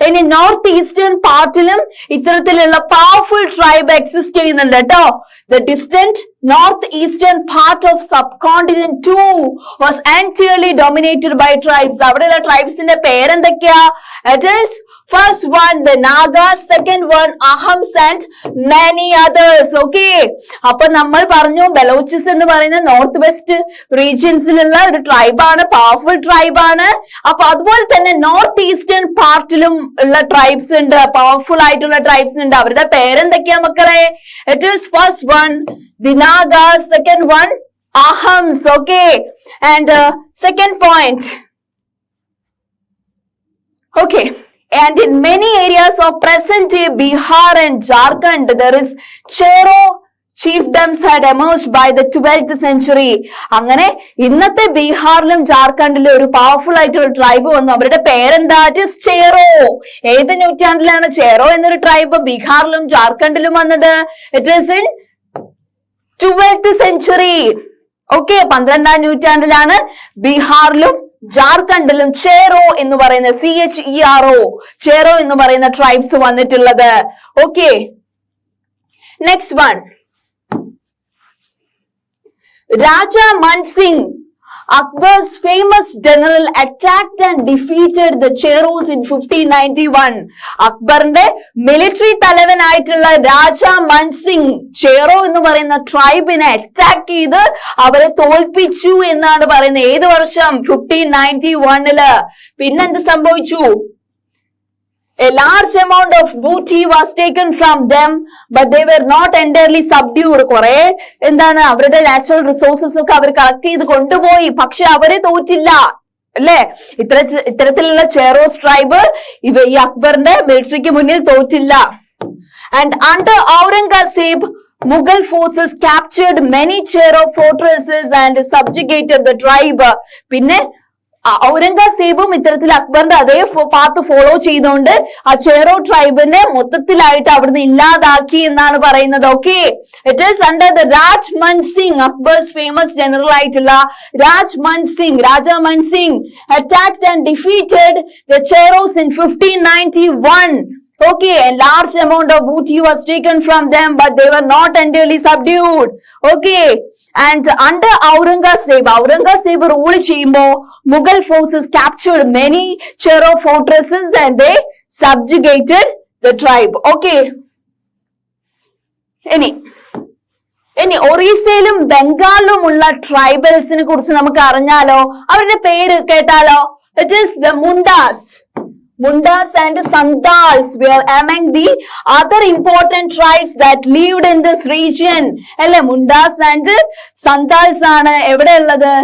Speaker 1: ഇനി നോർത്ത് ഈസ്റ്റേൺ പാർട്ടിലും ഇത്തരത്തിലുള്ള പവർഫുൾ ട്രൈബ് എക്സിസ്റ്റ് ചെയ്യുന്നുണ്ട് കേട്ടോ. The distant north eastern part of subcontinent too was entirely dominated by tribes. അവിടെയുള്ള ട്രൈബ്സിന്റെ പേരെന്തൊക്കെയാ? It is first one the Nagas, second one Ahams and many others. Okay, അപ്പൊ നമ്മൾ പറഞ്ഞു ബലോച്ചിസ് എന്ന് പറയുന്ന നോർത്ത് വെസ്റ്റ് റീജിയൻസിലുള്ള ഒരു ട്രൈബാണ്, പവർഫുൾ ട്രൈബാണ്. അപ്പൊ അതുപോലെ തന്നെ നോർത്ത് ഈസ്റ്റേൺ പാർട്ടിലും ഉള്ള ട്രൈബ്സ് ഉണ്ട്, പവർഫുൾ ആയിട്ടുള്ള ട്രൈബ്സ് ഉണ്ട്. അവരുടെ പേരെന്തൊക്കെയാ മക്കളെ? It is first one the Nagas, second one Ahams. Okay, and second point. Okay, and in many areas of present day Bihar and Jharkhand there is Chero chiefdoms had emerged by the 12th century. അങ്ങനെ ഇന്നത്തെ ബീഹാറിലും ജാർഖണ്ഡിലും ഒരു powerful ആയിട്ടുള്ള tribe വന്നു. അവരുടെ പേരെന്താ? It is Chero. ഏത് നൂറ്റാണ്ടിലാണ് ചേറോ എന്നൊരു ട്രൈബ് ബീഹാറിലും ജാർഖണ്ഡിലും വന്നത്? It is in 12th century. Okay, 12ാം നൂറ്റാണ്ടിലാണ് ബീഹാറിലും ജാർഖണ്ഡിലും ചേറോ എന്ന് പറയുന്ന CHERO ചേറോ എന്ന് പറയുന്ന ട്രൈബ്സ് വന്നിട്ടുള്ളത്. Okay, next one. Raja Mansingh, Akbar's famous general, attacked and defeated the Cheros in 1591. അക്ബറിന്റെ മിലിറ്ററി തലവനായിട്ടുള്ള രാജ മൻസിംഗ് ചേറോ എന്ന് പറയുന്ന ട്രൈബിനെ അറ്റാക്ക് ചെയ്ത് അവരെ തോൽപ്പിച്ചു എന്നാണ് പറയുന്നത്. ഏത് വർഷം? 1591. പിന്നെന്ത് സംഭവിച്ചു? A large amount of booty was taken from them, but they were not entirely subdued. കുറെ എന്താണ് അവരുടെ നാച്ചുറൽ റിസോഴ്സസ് ഒക്കെ അവർ കളക്ട് ചെയ്ത് കൊണ്ടുപോയി, പക്ഷെ അവരെ തോറ്റില്ല. അല്ലെ? ഇത്തരത്തിലുള്ള ചേറോസ് ട്രൈബ് ഈ അക്ബറിന്റെ മിലിറ്ററിക്ക് മുന്നിൽ തോറ്റില്ല. And under Aurangzeb, Mughal forces captured many Chero fortresses and subjugated the tribe. പിന്നെ ഔറംഗസേബും ഇത്തരത്തിൽ അക്ബറിന്റെ അതേ പാത്ത് ഫോളോ ചെയ്തുകൊണ്ട് ആ ചേറോ ട്രൈബിനെ മൊത്തത്തിലായിട്ട് അവിടുന്ന് ഇല്ലാതാക്കി എന്നാണ് പറയുന്നത്. Okay, it is under the Rajman Singh, Akbar's famous general ആയിട്ടുള്ള Raja Man Singh attacked and defeated the Cheros in 1591. Okay, a large amount of booty was taken from them, but they were not entirely subdued. Okay, and under Aurangzeb rule ചെയ്യുമ്പോ Mughal forces captured many Chero fortresses and they subjugated the tribe. Okay, ഇനി ഒറീസയിലും ബംഗാളിലുമുള്ള ട്രൈബൽസിനെ കുറിച്ച് നമുക്ക് അറിഞ്ഞാലോ? അവരുടെ പേര് കേട്ടാലോ? It is the Mundas and Santals were among the other important tribes that lived in this region. അല്ലെ, Mundas and Santals ആണ് എവിടെ ഉള്ളത്?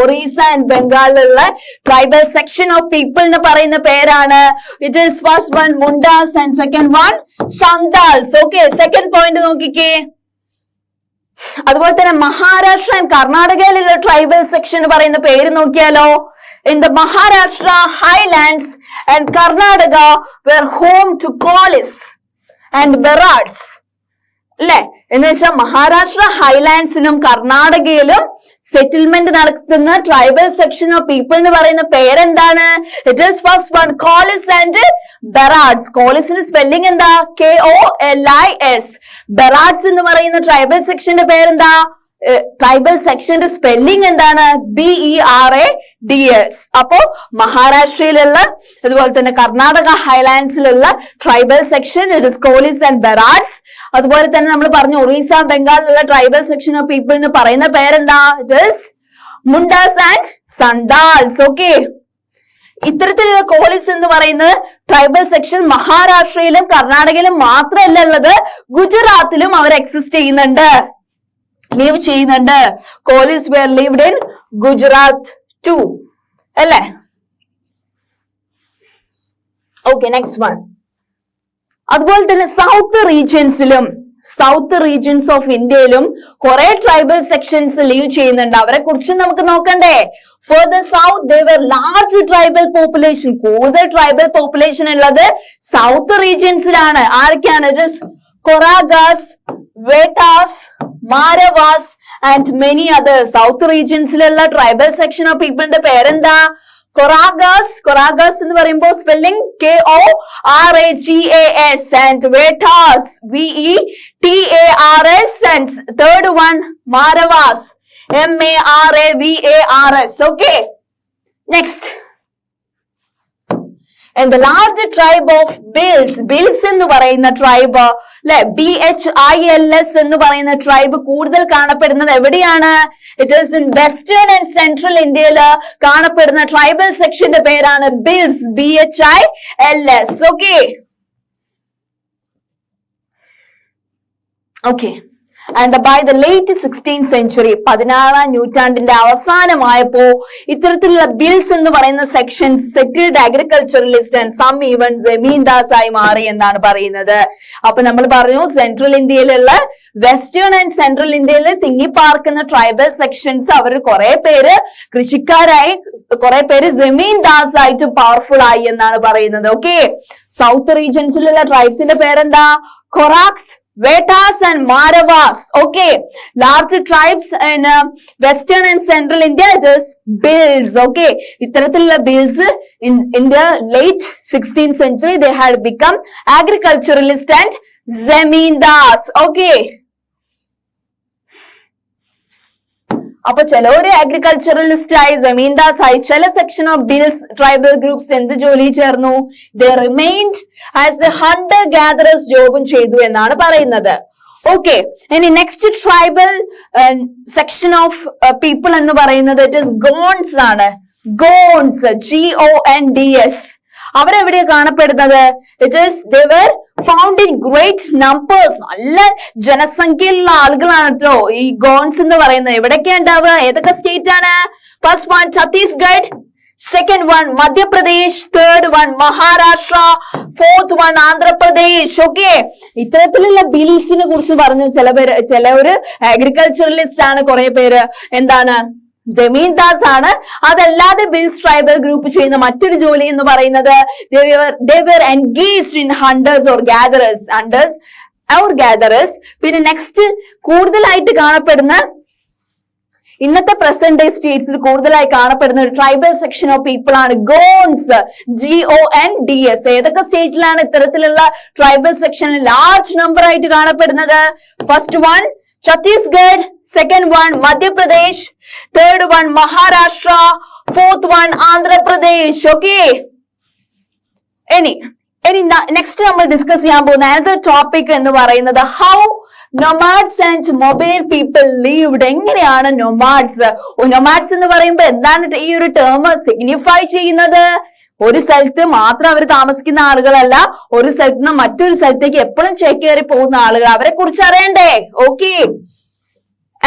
Speaker 1: ഒറീസ ആൻഡ് ബംഗാളിലുള്ള ട്രൈബൽ സെക്ഷൻ ഓഫ് പീപ്പിൾ എന്ന് പറയുന്ന പേരാണ്. It is first one Mundas and second one Santals. Okay, second point നോക്കിക്കേ. അതുപോലെ തന്നെ മഹാരാഷ്ട്ര ആൻഡ് കർണാടകയിലുള്ള ട്രൈബൽ സെക്ഷൻ പറയുന്ന പേര് നോക്കിയാലോ? In the Maharashtra highlands and Karnataka were home to Kolis and Berats. അല്ലെ, എന്ന് വെച്ചാൽ മഹാരാഷ്ട്ര ഹൈലാൻഡ്സിലും കർണാടകയിലും സെറ്റിൽമെന്റ് നടത്തുന്ന ട്രൈബൽ സെക്ഷൻ ഓഫ് പീപ്പിൾ എന്ന് പറയുന്ന പേരെന്താണ്? It is first one Kolis and Berads. കോളിസിന്റെ സ്പെല്ലിംഗ് എന്താ? KOLIS. ബെറാഡ്സ് എന്ന് പറയുന്ന ട്രൈബൽ സെക്ഷന്റെ പേരെന്താ? ട്രൈബൽ സെക്ഷന്റെ സ്പെല്ലിംഗ് എന്താണ്? BERADS. അപ്പോ മഹാരാഷ്ട്രയിലുള്ള അതുപോലെ തന്നെ കർണാടക ഹൈലാൻഡ്സിലുള്ള tribal section it is Kolis and Berads. അതുപോലെ തന്നെ നമ്മൾ പറഞ്ഞു ഒറീസ ബംഗാളിലുള്ള ട്രൈബൽ സെക്ഷൻ ഓഫ് പീപ്പിൾ എന്ന് പറയുന്ന പേരെന്താ? It is Mundas and Santals. Okay, ഇത്തരത്തിലുള്ള കോളിസ് എന്ന് പറയുന്നത് ട്രൈബൽ സെക്ഷൻ മഹാരാഷ്ട്രയിലും കർണാടകയിലും മാത്രമല്ല ഉള്ളത്, ഗുജറാത്തിലും അവർ എക്സിസ്റ്റ് ചെയ്യുന്നുണ്ട്, ലീവ് ചെയ്യുന്നുണ്ട്. Kolis were lived in Gujarat too, അല്ലേ? Okay, next one. അതുപോലെ തന്നെ സൗത്ത് റീജിയൻസ് ഓഫ് ഇന്ത്യയിലും കുറെ ട്രൈബൽ സെക്ഷൻസ് ലീവ് ചെയ്യുന്നുണ്ട്. അവരെ കുറിച്ച് നമുക്ക് നോക്കണ്ടേ? For the south they were large tribal population. കൂടുതൽ ട്രൈബൽ പോപ്പുലേഷൻ ഉള്ളത് സൗത്ത് റീജിയൻസിലാണ്. ആരൊക്കെയാണ്? It is Koragas, Vetars, Maravars and many others. South റീജിയൻസിലുള്ള ട്രൈബൽ സെക്ഷൻ ഓഫ് പീപ്പിളിന്റെ പേരെന്താ? കൊറാഗാസ് എന്ന് പറയുമ്പോൾ spelling KORAGAS and Vetars VETARS and third one Maravars MARAVARS. Okay, next. And the large tribe of Bhils എന്ന് പറയുന്ന ട്രൈബ്, അല്ലെ, BHILS എന്ന് പറയുന്ന ട്രൈബ് കൂടുതൽ കാണപ്പെടുന്നത് എവിടെയാണ്? It is in western and central ഇന്ത്യയില് കാണപ്പെടുന്ന ട്രൈബൽ സെക്ഷന്റെ പേരാണ് Bhils, BHILS. Okay, okay. And by the late 16th century, 16ാം നൂറ്റാണ്ടിന്റെ അവസാനമായപ്പോ ഇത്തരത്തിലുള്ള ബിൽസ് എന്ന് പറയുന്ന sections settled agriculturalist and some even zamindars ആയി മാറി എന്നാണ് പറയുന്നത്. അപ്പൊ നമ്മൾ പറഞ്ഞു സെൻട്രൽ ഇന്ത്യയിലുള്ള വെസ്റ്റേൺ ആൻഡ് സെൻട്രൽ ഇന്ത്യയിൽ തിങ്ങിപ്പാർക്കുന്ന ട്രൈബൽ സെക്ഷൻസ് അവർ കുറെ പേര് കൃഷിക്കാരായി, കുറെ പേര് ജമീന്ദാസ് ആയിട്ട് പവർഫുൾ ആയി എന്നാണ് പറയുന്നത്. ഓക്കെ, സൗത്ത് റീജിയൻസിലുള്ള ട്രൈബ്സിന്റെ പേരെന്താ? കൊറാക്സ്, Vetas and Maravas. Okay, large tribes in western and central India, it is Bhils. Okay, ഇത്തരത്തിലുള്ള Bhils in the late 16th century they had become agriculturalists and zamindars. Okay, അപ്പൊ ചിലവര് agriculturalist ആയി, ജമീന്ദാസ് ആയി. ചില section of Bhils tribal groups എന്ത് ജോലി ചേർന്നു? They remained as a hunter gatherers ജോബും ചെയ്തു എന്നാണ് പറയുന്നത്. ഓക്കെ, ഇനി next tribal section of people എന്ന് പറയുന്നത് ഇറ്റ് ഇസ് ഗോൺസ് ആണ്. ഗോൺസ്, GONDS. അവരെവിടെയാ കാണപ്പെടുന്നത്? It is they were found in great numbers. നല്ല ജനസംഖ്യയുള്ള ആളുകളാണ് കേട്ടോ ഈ ഗോൺസ് എന്ന് പറയുന്നത്. എവിടെയൊക്കെയാ ഉണ്ടാവുക? ഏതൊക്കെ സ്റ്റേറ്റ് ആണ്? First one Chhattisgarh, second one Madhya Pradesh, third one Maharashtra, fourth one Andhra Pradesh. Okay, ഇത്തരത്തിലുള്ള ബിൽസിനെ കുറിച്ച് പറഞ്ഞു ചിലവര് അഗ്രികൾച്ചറലിസ്റ്റ് ആണ്, കുറെ പേര് എന്താണ് ജമീന്ദാസ് ആണ്. അതല്ലാതെ ബിൽസ് ട്രൈബൽ ഗ്രൂപ്പ് ചെയ്യുന്ന മറ്റൊരു ജോലി എന്ന് പറയുന്നത് they were engaged in hunters or gatherers. പിന്നെ നെക്സ്റ്റ് കൂടുതലായിട്ട് കാണപ്പെടുന്ന ഇന്നത്തെ പ്രസന്റ് ഡേ സ്റ്റേറ്റ്സിൽ കൂടുതലായി കാണപ്പെടുന്ന ഒരു ട്രൈബൽ സെക്ഷൻ ഓഫ് പീപ്പിൾ ആണ് ഗോൺസ്, GONDS. ഏതൊക്കെ സ്റ്റേറ്റിലാണ് ഇത്തരത്തിലുള്ള ട്രൈബൽ സെക്ഷൻ ലാർജ് നമ്പർ ആയിട്ട് കാണപ്പെടുന്നത്? First one Chhattisgarh, second one Madhya Pradesh, third one Maharashtra, fourth one Andhra Pradesh. Okay, ഇനി നെക്സ്റ്റ് നമ്മൾ ഡിസ്കസ് ചെയ്യാൻ പോകുന്ന അടുത്ത ടോപ്പിക് എന്ന് പറയുന്നത് how nomads and mobile people lived. എങ്ങനെയാണ് നൊമാഡ്സ് എന്ന് പറയുമ്പോൾ എന്താണ് ഈ ഒരു ടേം സിഗ്നിഫൈ ചെയ്യുന്നത്? ഒരു സ്ഥലത്ത് മാത്രം അവർ താമസിക്കുന്ന ആളുകളല്ല, ഒരു സ്ഥലത്ത് നിന്ന് മറ്റൊരു സ്ഥലത്തേക്ക് എപ്പോഴും ചേക്കേറി പോകുന്ന ആളുകൾ. അവരെ കുറിച്ച് അറിയണ്ടേ? Okay.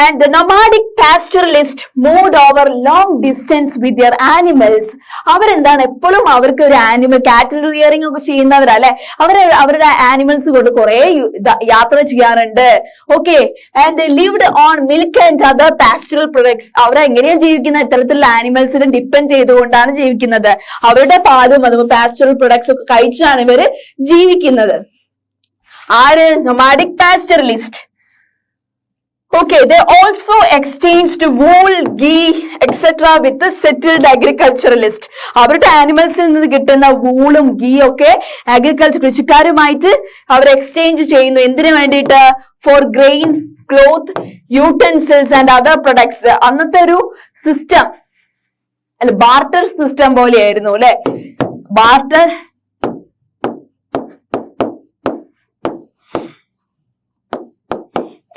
Speaker 1: And the nomadic pastoralist moved over long distance with their animals. അവരെന്താണ് എപ്പോഴും അവർക്ക് ഒരു ആനിമൽ കാറ്റൽ റിയറിംഗ് ഒക്കെ ചെയ്യുന്നവരല്ലേ, അവരുടെ ആനിമൽസ് കൊണ്ട് കുറെ യാത്ര ചെയ്യാറുണ്ട്. Okay, and they lived on milk and other pastoral products. അവരെങ്ങനെയാണ് ജീവിക്കുന്നത്? ഇത്തരത്തിലുള്ള ആനിമൽസിനെ ഡിപ്പെൻഡ് ചെയ്തുകൊണ്ടാണ് ജീവിക്കുന്നത്. അവരുടെ പാലും അതുപോലെ പാസ്റ്ററൽ പ്രൊഡക്ട്സ് ഒക്കെ കഴിച്ചാണ് ഇവര് ജീവിക്കുന്നത്. ആര്? Nomadic പാസ്റ്ററലിസ്റ്റ്. Okay, they also exchanged wool, ghee, etc. with the settled agriculturalist. അവരുടെ ആനിമൽസിൽ നിന്ന് കിട്ടുന്ന വൂളും ഗീ ഒക്കെ അഗ്രികൾച്ചർ കൃഷിക്കാരുമായിട്ട് അവർ എക്സ്ചേഞ്ച് ചെയ്യുന്നു. എന്തിനു വേണ്ടിയിട്ട്? For grain, cloth, utensils and other products. അന്നത്തെ ഒരു സിസ്റ്റം അല്ല, ബാർട്ടർ സിസ്റ്റം പോലെയായിരുന്നു അല്ലെ. ബാർട്ടർ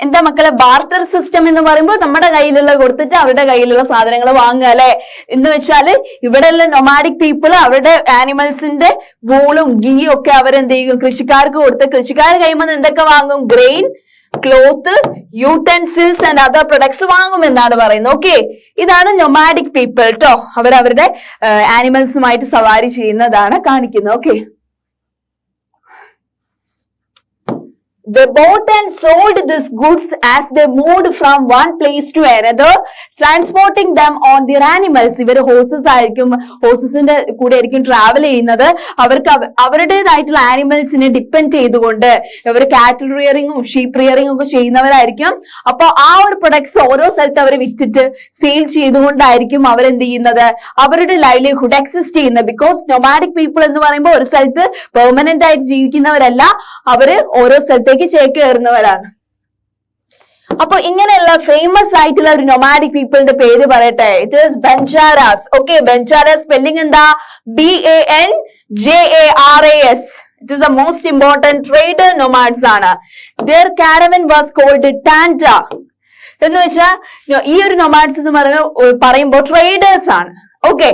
Speaker 1: എന്താ മക്കളെ? ബാർട്ടർ സിസ്റ്റം എന്ന് പറയുമ്പോൾ നമ്മുടെ കയ്യിലുള്ള കൊടുത്തിട്ട് അവരുടെ കയ്യിലുള്ള സാധനങ്ങൾ വാങ്ങുക അല്ലെ. എന്ന് വെച്ചാല് ഇവിടെയുള്ള നൊമാഡിക് പീപ്പിൾ അവരുടെ ആനിമൽസിന്റെ വൂളും ഗീയും ഒക്കെ അവരെന്ത് ചെയ്യും? കൃഷിക്കാർക്ക് കൊടുത്ത് കൃഷിക്കാർ കഴിയുമ്പോൾ എന്തൊക്കെ വാങ്ങും? Grain, cloth, utensils and other products വാങ്ങും എന്നാണ് പറയുന്നത്. ഓക്കെ, ഇതാണ് നൊമാഡിക് പീപ്പിൾ കേട്ടോ. അവരവരുടെ ആനിമൽസുമായിട്ട് സവാരി ചെയ്യുന്നതാണ് കാണിക്കുന്നത്. Okay, they bought and sold these goods as they moved from one place to another, transporting them on their animals. ഇവർ ഹോഴ്സസ് ആയിരിക്കും, ഹോഴ്സസിന്റെ കൂടെ ആയിരിക്കും ട്രാവൽ ചെയ്യുന്നത്. അവർക്ക് അവരുടേതായിട്ടുള്ള ആനിമൽസിനെ ഡിപ്പെൻഡ് ചെയ്തുകൊണ്ട് ഇവർ കാറ്റൽ റിയറിങ്ങും ഷീപ്പ് റിയറിങ്ങും ഒക്കെ ചെയ്യുന്നവരായിരിക്കും. അപ്പൊ ആ ഒരു പ്രൊഡക്ട്സ് ഓരോ സ്ഥലത്ത് അവർ വിറ്റിട്ട് സെയിൽ ചെയ്തുകൊണ്ടായിരിക്കും അവരെന്ത് ചെയ്യുന്നത്? അവരുടെ ലൈവ്ലിഹുഡ് എക്സിസ്റ്റ് ചെയ്യുന്നത്. ബിക്കോസ് നൊമാഡിക് പീപ്പിൾ എന്ന് പറയുമ്പോൾ ഒരു സ്ഥലത്ത് പെർമനന്റ് ആയിട്ട് ജീവിക്കുന്നവരല്ല, അവര് ഓരോ സ്ഥലത്തേക്ക് ചേക്കേറുന്നവരാണ്. അപ്പൊ ഇങ്ങനെയുള്ള ഫേമസ് ആയിട്ടുള്ള ഒരു നൊമാഡിക് പീപ്പിളിന്റെ പേര് പറയട്ടെ. It is Banjaras. Okay, Banjaras spelling എന്താ? BANJARAS. It is the most important trader nomads ആണ്. Their caravan was called Tanta. എന്ന് വെച്ചാൽ ഈ ഒരു നൊമാഡ്സ് എന്ന് പറയുമ്പോൾ ട്രേഡേഴ്സ് ആണ്. ഓക്കെ,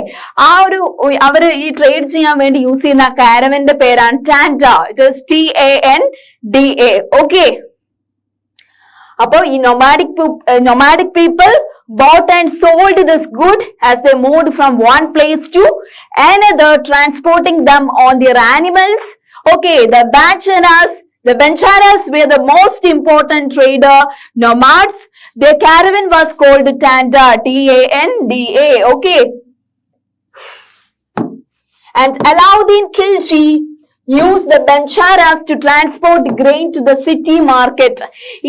Speaker 1: ആ ഒരു അവര് ഈ ട്രേഡ് ചെയ്യാൻ വേണ്ടി യൂസ് ചെയ്യുന്ന കാരവന്റെ പേരാണ് tanda. It is TANDA. Okay, അപ്പൊ ഈ nomadic people bought and sold this good as they moved from one place to another, transporting them on their animals. Okay, the Bancharas were the most important trader nomads. Their caravan was called Tanda, TANDA. Okay, and Alauddin Khilji used the Bancharas to transport grain to the city market.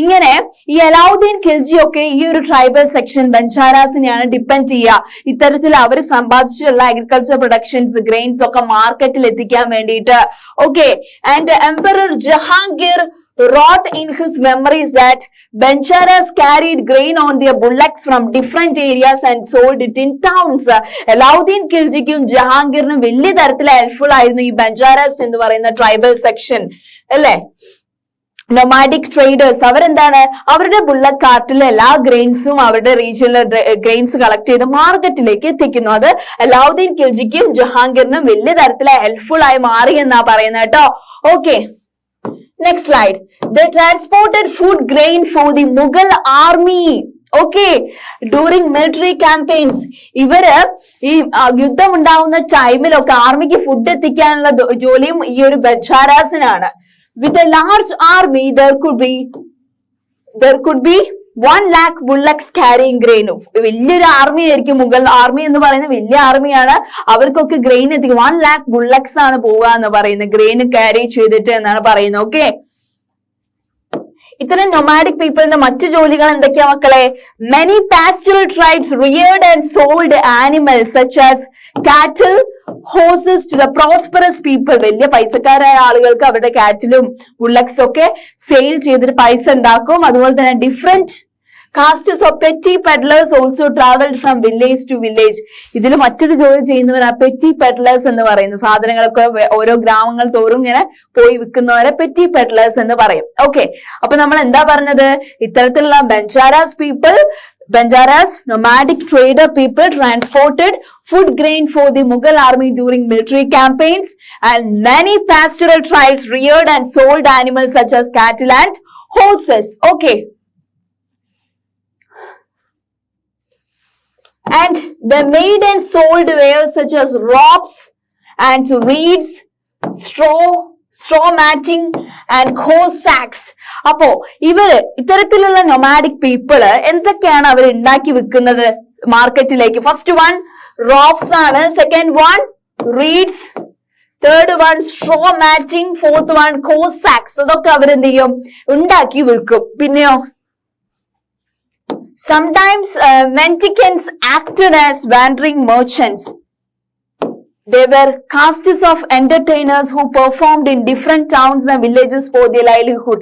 Speaker 1: ഇങ്ങനെ ഈ അലാവുദ്ദീൻ ഖിൽജി ഒക്കെ ഈ ഒരു tribal section ബെഞ്ചാരാസിനെയാണ് depend ചെയ്യുക. ഇത്തരത്തിൽ അവർ സമ്പാദിച്ചുള്ള agriculture productions, grains ഒക്കെ മാർക്കറ്റിൽ എത്തിക്കാൻ വേണ്ടിയിട്ട്. Okay, and emperor Jahangir wrote in his memories that Bancharas carried grain on their bullocks from different areas and sold it in towns. Alauddin ഖിൽജിക്കും ജഹാംഗീറിനും വലിയ തരത്തിൽ ഹെൽപ്ഫുൾ ആയിരുന്നു ഈ ബെഞ്ചാരാസ് എന്ന് പറയുന്ന ട്രൈബൽ സെക്ഷൻ അല്ലെ. നൊമാഡിക് ട്രേഡേഴ്സ് അവരെന്താണ്? അവരുടെ ബുള്ളറ്റ് കാർട്ടിൽ എല്ലാ ഗ്രെയിൻസും അവരുടെ റീജിയനിലെ ഗ്രെയിൻസ് കളക്ട് ചെയ്ത് മാർക്കറ്റിലേക്ക് എത്തിക്കുന്നു. അത് അലാവുദ്ദീൻ ഖിൽജിക്കും ജഹാംഗീറിനും വലിയ തരത്തിൽ ഹെൽപ്ഫുൾ ആയി മാറി എന്നാ പറയുന്നത് കേട്ടോ. Okay, next slide. They transported food grain for the Mughal army. Okay. During military campaigns ഇവര് ഈ യുദ്ധം ഉണ്ടാവുന്ന ടൈമിലൊക്കെ ആർമിക്ക് ഫുഡ് എത്തിക്കാനുള്ള ജോലിയും ഈ ഒരു ബഞ്ചാരാസിനാണ്. With a large army there could be 1 lakh bullocks carrying grain. വലിയൊരു ആർമി ആയിരിക്കും. മുഗൾ ആർമി എന്ന് പറയുന്നത് വലിയ ആർമിയാണ്. അവർക്കൊക്കെ ഗ്രെയിൻ എത്തിക്കും. 1 lakh bullocks ആണ് പോവുക എന്ന് പറയുന്നത്, ഗ്രെയിൻ ക്യാരി ചെയ്തിട്ട് എന്നാണ് പറയുന്നത്. ഓക്കെ. ഇത്തരം നൊമാഡിക് പീപ്പിളിന്റെ മറ്റു ജോലികൾ എന്തൊക്കെയാ മക്കളെ? Many pastoral tribes reared and sold animals such as cattle, horses to the prosperous people. വലിയ പൈസക്കാരായ ആളുകൾക്ക് അവരുടെ കാറ്റിലും ബുള്ളക്സ് ഒക്കെ സെയിൽ ചെയ്തിട്ട് പൈസ ഉണ്ടാക്കും. അതുപോലെ തന്നെ different castes of petty peddlers also traveled from village to village. ഇതിൽ മറ്റൊരു ജോലി ചെയ്യുന്നവരാ പെറ്റി പെഡ്ലേഴ്സ് എന്ന് പറയുന്നത്. സാധനങ്ങളൊക്കെ ഓരോ ഗ്രാമങ്ങൾ തോറും ഇങ്ങനെ പോയി വിൽക്കുന്നവരെ പെറ്റി പെഡ്ലേഴ്സ് എന്ന് പറയും. ഓക്കെ. അപ്പൊ നമ്മൾ എന്താ പറഞ്ഞത്? ഇത്തരത്തിലുള്ള Banjaras, nomadic trader people transported food grain for the Mughal army during military campaigns, and many pastoral tribes reared and sold animals such as cattle and horses. Okay. And they made and sold wares such as ropes and reeds, straw matting and horse sacks. അപ്പോ ഇത്തരത്തിലുള്ള nomadic people എന്തൊക്കെയാണ് അവർ ഉണ്ടാക്കി വിൽക്കുന്നത് മാർക്കറ്റിലേക്ക്? First one ropes ആണ്, second one reeds, third one straw matting, fourth one horse sacks. അതൊക്കെ അവരെന്ത് ചെയ്യും? ഉണ്ടാക്കി വിൽക്കും. പിന്നെയോ sometimes mendicants acted as wandering merchants. They were castes of entertainers who performed in different towns and villages for their livelihood.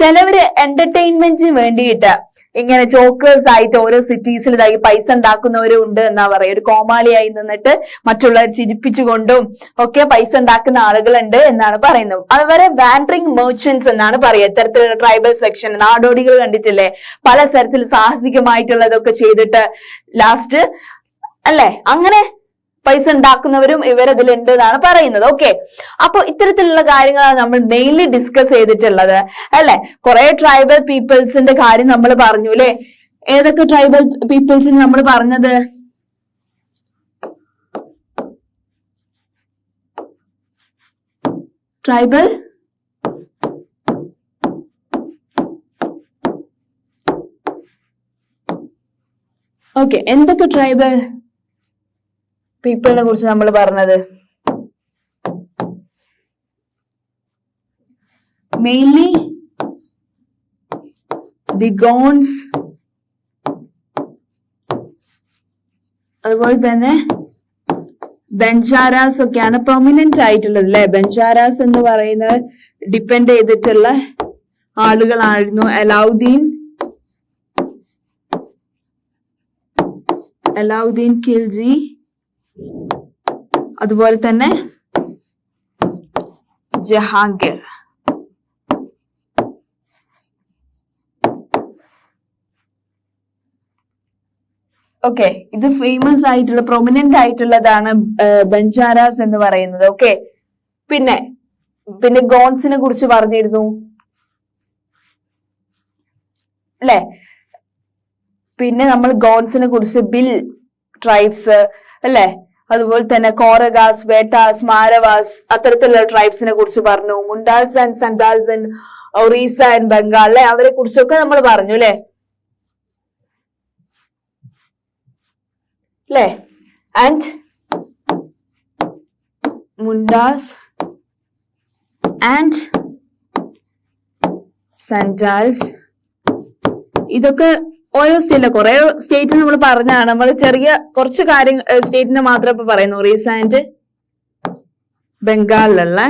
Speaker 1: ചിലവര് എന്റർടൈൻമെന്റിന് വേണ്ടിയിട്ട് ഇങ്ങനെ jokers ആയിട്ട് ഓരോ സിറ്റീസിൽ ഇതായി പൈസ ഉണ്ടാക്കുന്നവരും ഉണ്ട് എന്നാ പറയുക. ഒരു കോമാളിയായി നിന്നിട്ട് മറ്റുള്ളവർ ചിരിപ്പിച്ചുകൊണ്ടും ഒക്കെ പൈസ ഉണ്ടാക്കുന്ന ആളുകളുണ്ട് എന്നാണ് പറയുന്നത്. അതുവരെ വാൻഡറിങ് മെർച്ചന്റ്സ് എന്നാണ് പറയുക. ഇത്തരത്തിലുള്ള ട്രൈബൽ സെക്ഷൻ നാടോടികൾ കണ്ടിട്ടില്ലേ? പല തരത്തിൽ സാഹസികമായിട്ടുള്ളതൊക്കെ ചെയ്തിട്ട് ലാസ്റ്റ് അല്ലെ അങ്ങനെ പൈസ ഉണ്ടാക്കുന്നവരും ഇവരതിലുണ്ട് എന്നാണ് പറയുന്നത്. ഓക്കെ. അപ്പൊ ഇത്തരത്തിലുള്ള കാര്യങ്ങളാണ് നമ്മൾ മെയിൻലി ഡിസ്കസ് ചെയ്തിട്ടുള്ളത് അല്ലെ. കുറെ ട്രൈബൽ പീപ്പിൾസിന്റെ കാര്യം നമ്മൾ പറഞ്ഞു അല്ലെ. ഏതൊക്കെ ട്രൈബൽ പീപ്പിൾസിന് നമ്മൾ പറഞ്ഞത്? Tribal okay. എന്തൊക്കെ ട്രൈബൽ പീപ്പിളിനെ കുറിച്ച് നമ്മൾ പറഞ്ഞത്? മെയിൻലി ദി ഗോൺസ്, അതുപോലെ തന്നെ ബഞ്ചാരാസ് ഒക്കെയാണ് പ്രൊമിനന്റ് ആയിട്ടുള്ളത് അല്ലെ. ബഞ്ചാരാസ് എന്ന് പറയുന്നത് ഡിപ്പെൻഡ് ചെയ്തിട്ടുള്ള ആളുകളായിരുന്നു. അലാവുദ്ദീൻ ഖിൽജി, അതുപോലെ തന്നെ ജഹാംഗീർ. ഓക്കെ. ഇത് ഫേമസ് ആയിട്ടുള്ള പ്രൊമിനന്റ് ആയിട്ടുള്ളതാണ് ബഞ്ചാരാസ് എന്ന് പറയുന്നത്. ഓക്കെ. പിന്നെ ഗോൺസിനെ കുറിച്ച് പറഞ്ഞിരുന്നു അല്ലെ. പിന്നെ നമ്മൾ ഗോൺസിനെ കുറിച്ച് ബിൽ ട്രൈബ്സ് അല്ലെ, അതുപോലെ തന്നെ കോറഗാസ്, വേട്ടാസ്, മാരവാസ് അത്തരത്തിലുള്ള ട്രൈബ്സിനെ കുറിച്ച് പറഞ്ഞു. Mundas and Santals and Orissa and Bengal അല്ലെ, അവരെ കുറിച്ചൊക്കെ നമ്മൾ പറഞ്ഞു അല്ലെ. ആൻഡ് മുണ്ടാസ് ആൻഡ് സന്താൽസ് ഇതൊക്കെ ഓരോ സ്റ്റേറ്റിലെ കുറെ സ്റ്റേറ്റ് നമ്മൾ പറഞ്ഞാണ്. നമ്മൾ ചെറിയ കുറച്ച് കാര്യങ്ങൾ സ്റ്റേറ്റിനെ മാത്രം ഇപ്പൊ പറയുന്നു. ഒറീസ ആൻഡ് ബംഗാളിലുള്ള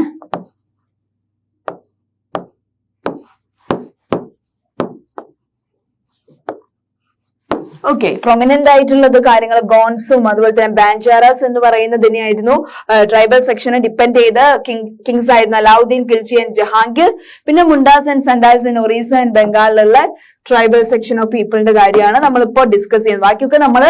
Speaker 1: ഓക്കെ. പ്രൊമിനന്റ് ആയിട്ടുള്ളത് കാര്യങ്ങൾ ഗോൺസും അതുപോലെ തന്നെ ബാഞ്ചാറാസ് എന്ന് പറയുന്നതിനെയായിരുന്നു ട്രൈബൽ സെക്ഷനെ ഡിപ്പെൻഡ് ചെയ്ത കിങ്സ് ആയിരുന്നു അലാവുദ്ദീൻ ഖിൽജി ആൻഡ് ജഹാംഗീർ. പിന്നെ Mundas and Santals and Orissa and ബംഗാളിലുള്ള ട്രൈബൽ സെക്ഷൻ ഓഫ് പീപ്പിളിന്റെ കാര്യമാണ് നമ്മളിപ്പോ ഡിസ്കസ് ചെയ്യുന്നത്. ബാക്കിയൊക്കെ നമ്മൾ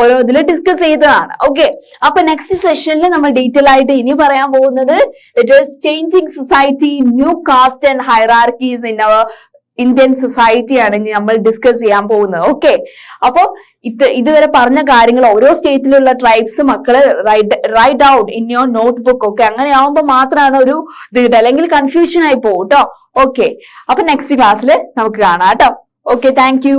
Speaker 1: ഓരോ ഇതിൽ ഡിസ്കസ് ചെയ്തതാണ്. ഓക്കെ. അപ്പൊ നെക്സ്റ്റ് സെഷനിൽ നമ്മൾ ഡീറ്റെയിൽ ആയിട്ട് ഇനി പറയാൻ പോകുന്നത് it is changing society, new caste and hierarchies in our Indian സൊസൈറ്റിയാണ് ഇനി നമ്മൾ ഡിസ്കസ് ചെയ്യാൻ പോകുന്നത്. ഓക്കെ, അപ്പൊ ഇതുവരെ പറഞ്ഞ കാര്യങ്ങൾ ഓരോ സ്റ്റേറ്റിലുള്ള ട്രൈബ്സ് മക്കള് write out in your notebook. Okay, അങ്ങനെ ആവുമ്പോൾ മാത്രമാണ് ഒരു ഇത്, അല്ലെങ്കിൽ കൺഫ്യൂഷൻ ആയി പോകും കേട്ടോ. ഓക്കെ, അപ്പൊ നെക്സ്റ്റ് ക്ലാസ്സിൽ നമുക്ക് കാണാം കേട്ടോ. Okay, thank you.